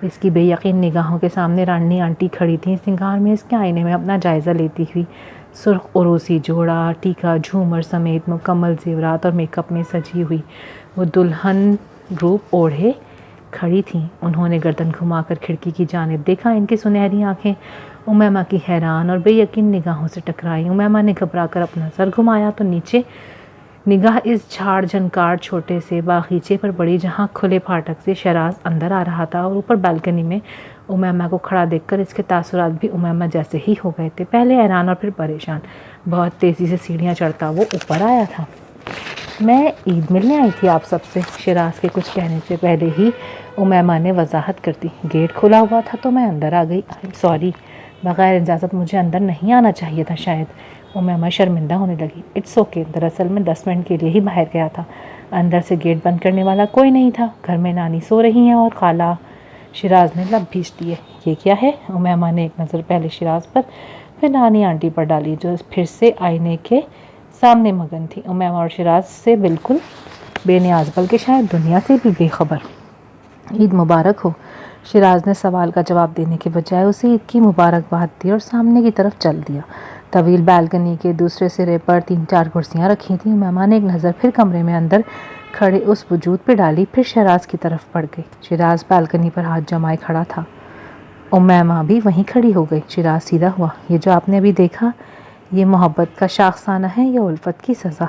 اس کی بے یقین نگاہوں کے سامنے رانی آنٹی کھڑی تھیں، سنگار میں اس کے آئینے میں اپنا جائزہ لیتی ہوئی، سرخ عروسی جوڑا، ٹیکا، جھومر سمیت مکمل زیورات اور میک اپ میں سجی ہوئی وہ دلہن روپ اوڑھے کھڑی تھیں۔ انہوں نے گردن گھما کر کھڑکی کی جانب دیکھا، ان کی سنہری آنکھیں امیمہ کی حیران اور بے یقین نگاہوں سے ٹکرائی۔ امیمہ نے گھبرا کر اپنا سر گھمایا تو نیچے نگاہ اس جھاڑ جھنکار چھوٹے سے باغیچے پر پڑی جہاں کھلے پھاٹک سے شیراز اندر آ رہا تھا، اور اوپر بالکنی میں امیمہ کو کھڑا دیکھ کر اس کے تاثرات بھی امیمہ جیسے ہی ہو گئے تھے، پہلے حیران اور پھر پریشان۔ بہت تیزی سے سیڑھیاں چڑھتا وہ اوپر آیا تھا۔ میں عید ملنے آئی تھی آپ سب سے، شیراز کے کچھ کہنے سے پہلے ہی امیمہ نے وضاحت کر دی۔ گیٹ کھلا ہوا تھا تو میں اندر آ گئی۔ سوری، بغیر اجازت مجھے اندر نہیں آنا چاہیے تھا شاید۔ امیمہ شرمندہ ہونے لگی۔ اٹس اوکے، دراصل میں 10 منٹ کے لیے ہی باہر گیا تھا، اندر سے گیٹ بند کرنے والا کوئی نہیں تھا، گھر میں نانی سو رہی ہیں اور خالہ۔ شیراز نے لب بھیج دیے۔ یہ کیا ہے؟ امیمہ نے ایک نظر پہلے شیراز پر پھر نانی آنٹی پر ڈالی جو پھر سے آئینے کے سامنے مگن تھی۔ امیمہ اور شیراز سے بالکل بے نیاز، بلکہ شاید دنیا سے بھی بے خبر۔ عید مبارک ہو۔ شیراز نے سوال کا جواب دینے کے بجائے اسے عید کی مبارکباد دی اور سامنے کی طرف چل دیا۔ طویل بالکنی کے دوسرے سرے پر 3-4 کرسیاں رکھی تھیں۔ امیمہ نے ایک نظر پھر کمرے میں اندر کھڑے اس وجود پہ ڈالی، پھر شیراز کی طرف پڑ گئی۔ شیراز بالکنی پر ہاتھ جمائے کھڑا تھا۔ امیمہ بھی وہیں کھڑی ہو گئی۔ شیراز سیدھا ہوا۔ یہ جو آپ نے ابھی دیکھا، یہ محبت کا شاخسانہ ہے یا الفت کی سزا؟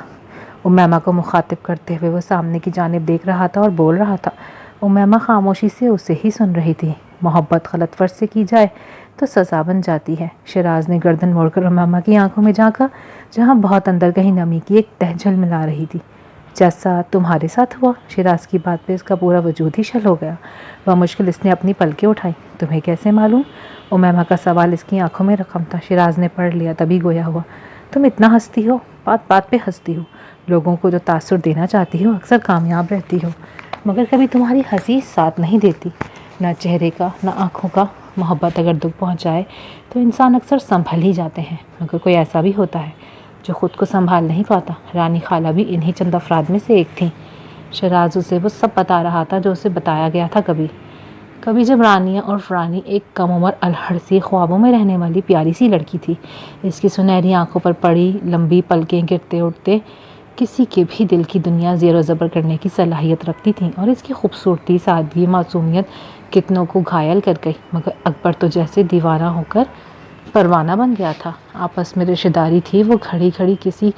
امیمہ کو مخاطب کرتے ہوئے وہ سامنے کی جانب دیکھ رہا تھا اور بول رہا تھا۔ امیمہ خاموشی سے اسے ہی سن رہی تھی۔ محبت غلط فرض سے کی جائے تو سزا بن جاتی ہے۔ شیراز نے گردن موڑ کر امیمہ کی آنکھوں میں جھانکا، جہاں بہت اندر کہیں نمی کی ایک تہ جھلملا رہی تھی۔ جیسا تمہارے ساتھ ہوا؟ شیراز کی بات پہ اس کا پورا وجود ہی شل ہو گیا۔ بمشکل اس نے اپنی پلکیں اٹھائی۔ تمہیں کیسے معلوم؟ امیمہ کا سوال اس کی آنکھوں میں رقم تھا۔ شیراز نے پڑھ لیا، تبھی گویا ہوا۔ تم اتنا ہنستی ہو، بات بات پہ ہنستی ہو، لوگوں کو جو تاثر دینا چاہتی ہو اکثر کامیاب رہتی ہو، مگر کبھی تمہاری ہنسی ساتھ نہیں دیتی، نہ چہرے کا نہ آنکھوں کا۔ محبت اگر دکھ پہنچائے تو انسان اکثر سنبھل ہی جاتے ہیں، مگر کوئی ایسا بھی ہوتا ہے جو خود کو سنبھال نہیں پاتا۔ رانی خالہ بھی انہی چند افراد میں سے ایک تھیں۔ شیراز اسے وہ سب بتا رہا تھا جو اسے بتایا گیا تھا کبھی جب رانیہ اور رانی ایک کم عمر الہڑ سی خوابوں میں رہنے والی پیاری سی لڑکی تھی۔ اس کی سنہری آنکھوں پر پڑی لمبی پلکیں گرتے اٹھتے کسی کے بھی دل کی دنیا زیر و زبر کرنے کی صلاحیت رکھتی تھیں، اور اس کی خوبصورتی، سادگی، معصومیت کتنوں کو گھائل کر گئی، مگر اکبر تو جیسے دیوانہ ہو کر پروانہ بن گیا تھا۔ آپس میں رشتہ داری تھی، وہ کھڑی کھڑی کسی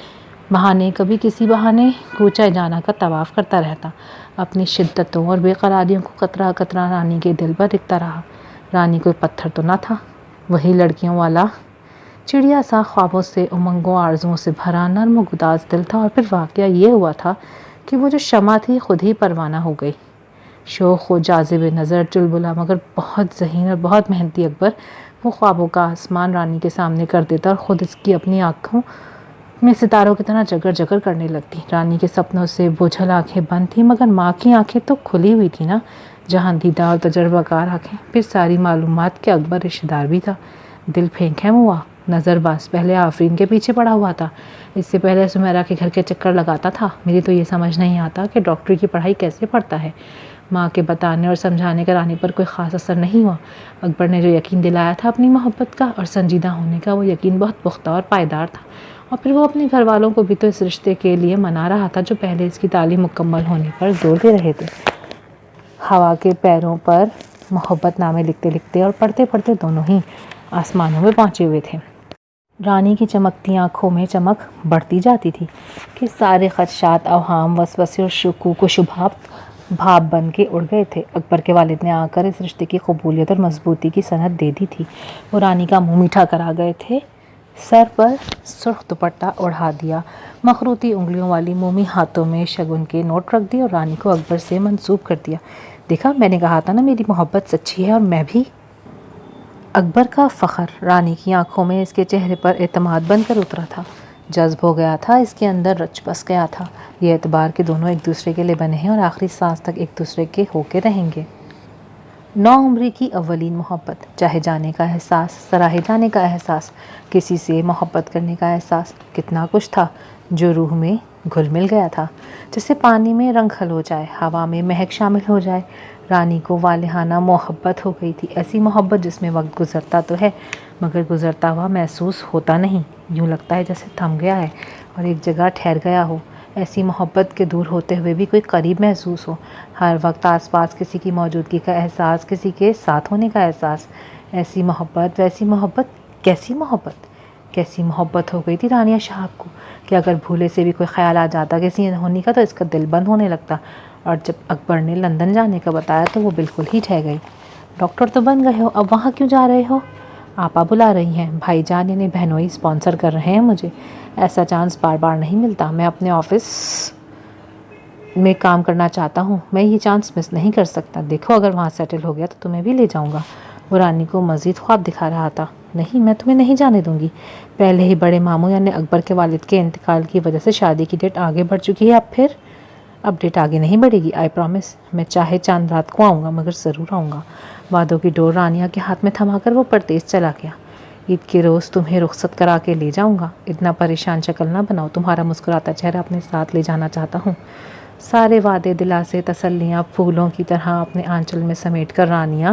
بہانے کبھی کسی بہانے کوچہ جانا کا طواف کرتا رہتا۔ اپنی شدتوں اور بے قراریوں کو قطرہ قطرہ رانی کے دل پر لکھتا رہا۔ رانی کوئی پتھر تو نہ تھا، وہی لڑکیوں والا چڑیا سا خوابوں سے، امنگوں، آرزوؤں سے بھرا نرم و گداز دل تھا۔ اور پھر واقعہ یہ ہوا تھا کہ وہ جو شمع تھی خود ہی پروانہ ہو گئی۔ شوخ و جاذب نظر، چلبلا مگر بہت ذہین اور بہت محنتی اکبر وہ خوابوں کا آسمان رانی کے سامنے کر دیتا اور خود اس کی اپنی آنکھوں میں ستاروں کی طرح جگر جگر کرنے لگتی۔ رانی کے سپنوں سے بوجھل آنکھیں بند تھیں، مگر ماں کی آنکھیں تو کھلی ہوئی تھی نا، جہاں دیدہ اور تجربہ کار آنکھیں۔ پھر ساری معلومات کہ اکبر رشتہ دار بھی تھا۔ دل پھینک ہوا، نظر باز پہلے آفرین کے پیچھے پڑا ہوا تھا، اس سے پہلے سمیرہ کے گھر کے چکر لگاتا تھا۔ میری تو یہ سمجھ نہیں آتا کہ ڈاکٹری کی پڑھائی کیسے پڑھتا ہے۔ ماں کے بتانے اور سمجھانے کا رانی پر کوئی خاص اثر نہیں ہوا۔ اکبر نے جو یقین دلایا تھا اپنی محبت کا اور سنجیدہ ہونے کا، وہ یقین بہت پختہ اور پائیدار تھا۔ اور پھر وہ اپنے گھر والوں کو بھی تو اس رشتے کے لیے منا رہا تھا جو پہلے اس کی تعلیم مکمل ہونے پر زور دے رہے تھے۔ ہوا کے پیروں پر محبت نامے لکھتے لکھتے اور پڑھتے پڑھتے دونوں ہی آسمانوں میں پہنچے ہوئے تھے۔ رانی کی چمکتی آنکھوں میں چمک بڑھتی جاتی تھی کہ سارے خدشات، اوہام، وسوسے اور شکوک و شبہات بھاپ بن کے اڑ گئے تھے۔ اکبر کے والد نے آ کر اس رشتے کی قبولیت اور مضبوطی کی سند دے دی تھی۔ وہ رانی کا منہ میٹھا کرا گئے تھے، سر پر سرخ دوپٹہ اوڑھا دیا، مخروطی انگلیوں والی مومی ہاتھوں میں شگن کے نوٹ رکھ دیے اور رانی کو اکبر سے منسوب کر دیا۔ دیکھا، میں نے کہا تھا نا میری محبت سچی ہے، اور میں بھی۔ اکبر کا فخر رانی کی آنکھوں میں اس کے چہرے پر اعتماد بن کر اترا تھا، جذب ہو گیا تھا، اس کے اندر رچ بس گیا تھا یہ اعتبار کہ دونوں ایک دوسرے کے لیے بنے ہیں اور آخری سانس تک ایک دوسرے کے ہو کے رہیں گے۔ نو عمری کی اولین محبت، چاہے جانے کا احساس، سراہے جانے کا احساس، کسی سے محبت کرنے کا احساس، کتنا کچھ تھا جو روح میں گھل مل گیا تھا، جیسے پانی میں رنگ حل ہو جائے، ہوا میں مہک شامل ہو جائے۔ رانی کو والہانہ محبت ہو گئی تھی، ایسی محبت جس میں وقت گزرتا تو ہے مگر گزرتا ہوا محسوس ہوتا نہیں، یوں لگتا ہے جیسے تھم گیا ہے اور ایک جگہ ٹھہر گیا ہو۔ ایسی محبت کے دور ہوتے ہوئے بھی کوئی قریب محسوس ہو، ہر وقت آس پاس کسی کی موجودگی کا احساس، کسی کے ساتھ ہونے کا احساس۔ ایسی محبت، ویسی محبت، کیسی محبت؟ کیسی محبت ہو گئی تھی رانیہ شہاب کو کہ اگر بھولے سے بھی کوئی خیال آ جاتا کسی انہونی کا تو اس کا دل بند ہونے لگتا۔ اور جب اکبر نے لندن جانے کا بتایا تو وہ بالکل ہی ٹھہ گئی۔ ڈاکٹر تو بن گئے ہو، اب وہاں کیوں جا رہے ہو؟ آپا بلا رہی ہیں، بھائی جان یعنی بہنوئی اسپانسر کر رہے ہیں مجھے، ایسا چانس بار بار نہیں ملتا۔ میں اپنے آفس میں کام کرنا چاہتا ہوں، میں یہ چانس مس نہیں کر سکتا۔ دیکھو اگر وہاں سیٹل ہو گیا تو تمہیں بھی لے جاؤں گا۔ وہ رانی کو مزید خواب دکھا رہا تھا۔ نہیں، میں تمہیں نہیں جانے دوں گی۔ پہلے ہی بڑے ماموں یعنی اکبر کے والد کے انتقال کی وجہ سے شادی کی ڈیٹ آگے بڑھ چکی ہے، اب ڈیٹ آگے نہیں بڑھے گی، آئی پرومس۔ میں چاہے چاند رات کو آؤں گا مگر ضرور آؤں گا۔ وعدوں کی ڈور رانیہ کے ہاتھ میں تھما کر وہ پرتیز چلا گیا۔ عید کے روز تمہیں رخصت کرا کے لے جاؤں گا، اتنا پریشان شکل نہ بناؤ، تمہارا مسکراتا چہرہ اپنے ساتھ لے جانا چاہتا ہوں۔ سارے وعدے، دلاسے، تسلیاں پھولوں کی طرح اپنے آنچل میں سمیٹ کر رانیہ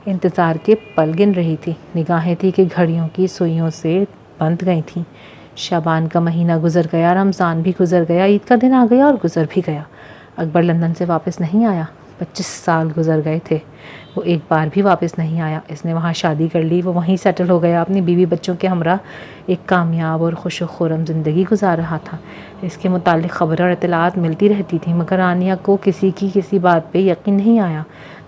انتظار کے پل گن رہی تھی۔ نگاہیں تھی کہ گھڑیوں کی سوئیوں سے بندھ گئی تھیں۔ شعبان کا مہینہ گزر گیا، رمضان بھی گزر گیا، عید کا دن آ گیا اور گزر بھی گیا۔ اکبر لندن سے واپس نہیں آیا۔ 25 سال گزر گئے تھے، وہ ایک بار بھی واپس نہیں آیا۔ اس نے وہاں شادی کر لی، وہ وہیں سیٹل ہو گیا، اپنی بیوی بچوں کے ہمراہ ایک کامیاب اور خوش و خرم زندگی گزار رہا تھا۔ اس کے متعلق خبریں اور اطلاعات ملتی رہتی تھیں مگر رانیہ کو کسی کی کسی بات پہ یقین نہیں آیا۔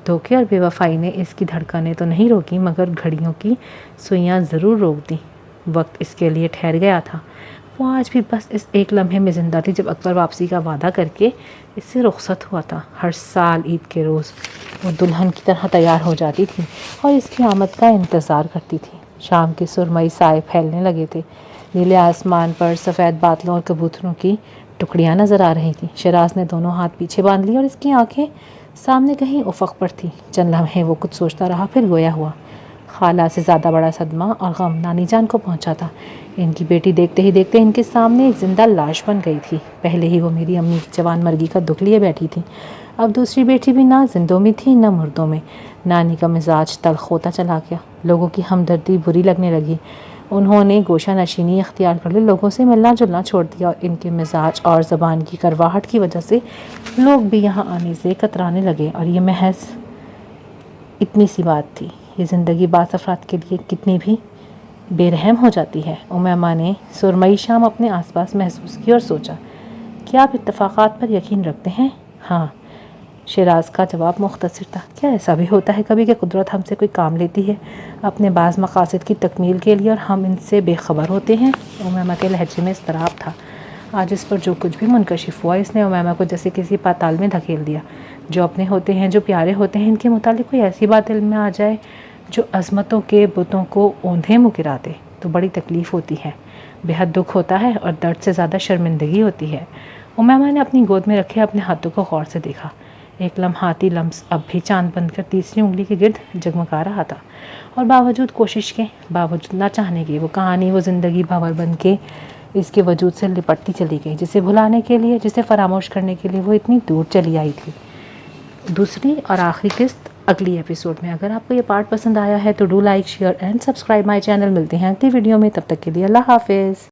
دھوکے اور بے وفائی نے اس کی دھڑکنیں تو نہیں روکی مگر گھڑیوں کی سوئیاں ضرور روک دیں۔ وقت اس کے لیے ٹھہر گیا تھا۔ وہ آج بھی بس اس ایک لمحے میں زندہ تھی جب اکبر واپسی کا وعدہ کر کے اس سے رخصت ہوا تھا۔ ہر سال عید کے روز وہ دلہن کی طرح تیار ہو جاتی تھی اور اس کی آمد کا انتظار کرتی تھی۔ شام کے سرمئی سائے پھیلنے لگے تھے، نیلے آسمان پر سفید بادلوں اور کبوتروں کی ٹکڑیاں نظر آ رہی تھیں۔ شیراز نے دونوں ہاتھ پیچھے باندھ لیے اور اس کی آنکھیں سامنے کہیں افق پر تھیں۔ چند لمحے وہ کچھ سوچتا رہا، پھر گویا ہوا۔ خالہ سے زیادہ بڑا صدمہ اور غم نانی جان کو پہنچا تھا۔ ان کی بیٹی دیکھتے ہی دیکھتے ان کے سامنے ایک زندہ لاش بن گئی تھی۔ پہلے ہی وہ میری امی کی جوان مرگی کا دکھ لیے بیٹھی تھی، اب دوسری بیٹی بھی نہ زندوں میں تھی نہ مردوں میں۔ نانی کا مزاج تلخ ہوتا چلا گیا، لوگوں کی ہمدردی بری لگنے لگی۔ انہوں نے گوشہ نشینی اختیار کر لی، لوگوں سے ملنا جلنا چھوڑ دیا اور ان کے مزاج اور زبان کی کرواہٹ کی وجہ سے لوگ بھی یہاں آنے سے کترانے لگے۔ اور یہ محض اتنی سی بات تھی، یہ زندگی بعض افراد کے لیے کتنی بھی بے رحم ہو جاتی ہے۔ امیمہ نے سرمئی شام اپنے آس پاس محسوس کی اور سوچا، کیا آپ اتفاقات پر یقین رکھتے ہیں؟ ہاں، شیراز کا جواب مختصر تھا۔ کیا ایسا بھی ہوتا ہے کبھی کہ قدرت ہم سے کوئی کام لیتی ہے اپنے بعض مقاصد کی تکمیل کے لیے اور ہم ان سے بے خبر ہوتے ہیں؟ امیمہ کے لہجے میں اضطراب تھا۔ آج اس پر جو کچھ بھی منکشف ہوا، اس نے امیمہ کو جیسے کسی پاتال میں دھکیل دیا۔ جو اپنے ہوتے ہیں، جو پیارے ہوتے ہیں، ان کے متعلق کوئی ایسی بات دل میں آ جائے جو عظمتوں کے بتوں کو اوندھے منہ گرا دے تو بڑی تکلیف ہوتی ہے، بے حد دکھ ہوتا ہے اور درد سے زیادہ شرمندگی ہوتی ہے۔ امیمہ نے اپنی گود میں رکھے اپنے ہاتھوں کو غور سے دیکھا۔ ایک لمحاتی لمس اب بھی چاند بن کر تیسری انگلی کے گرد جگمگا رہا تھا، اور باوجود کوشش کے، باوجود نہ چاہنے کے، وہ کہانی، وہ زندگی بھنور بن کے اس کے وجود سے لپٹتی چلی گئی، جسے بھلانے کے لیے، جسے فراموش کرنے کے لیے وہ اتنی دور چلی آئی تھی۔ دوسری اور آخری قسط اگلی ایپیسوڈ میں۔ اگر آپ کو یہ پارٹ پسند آیا ہے تو do like, share and subscribe my channel. ملتے ہیں اگلی ویڈیو میں، تب تک کے لیے اللہ حافظ۔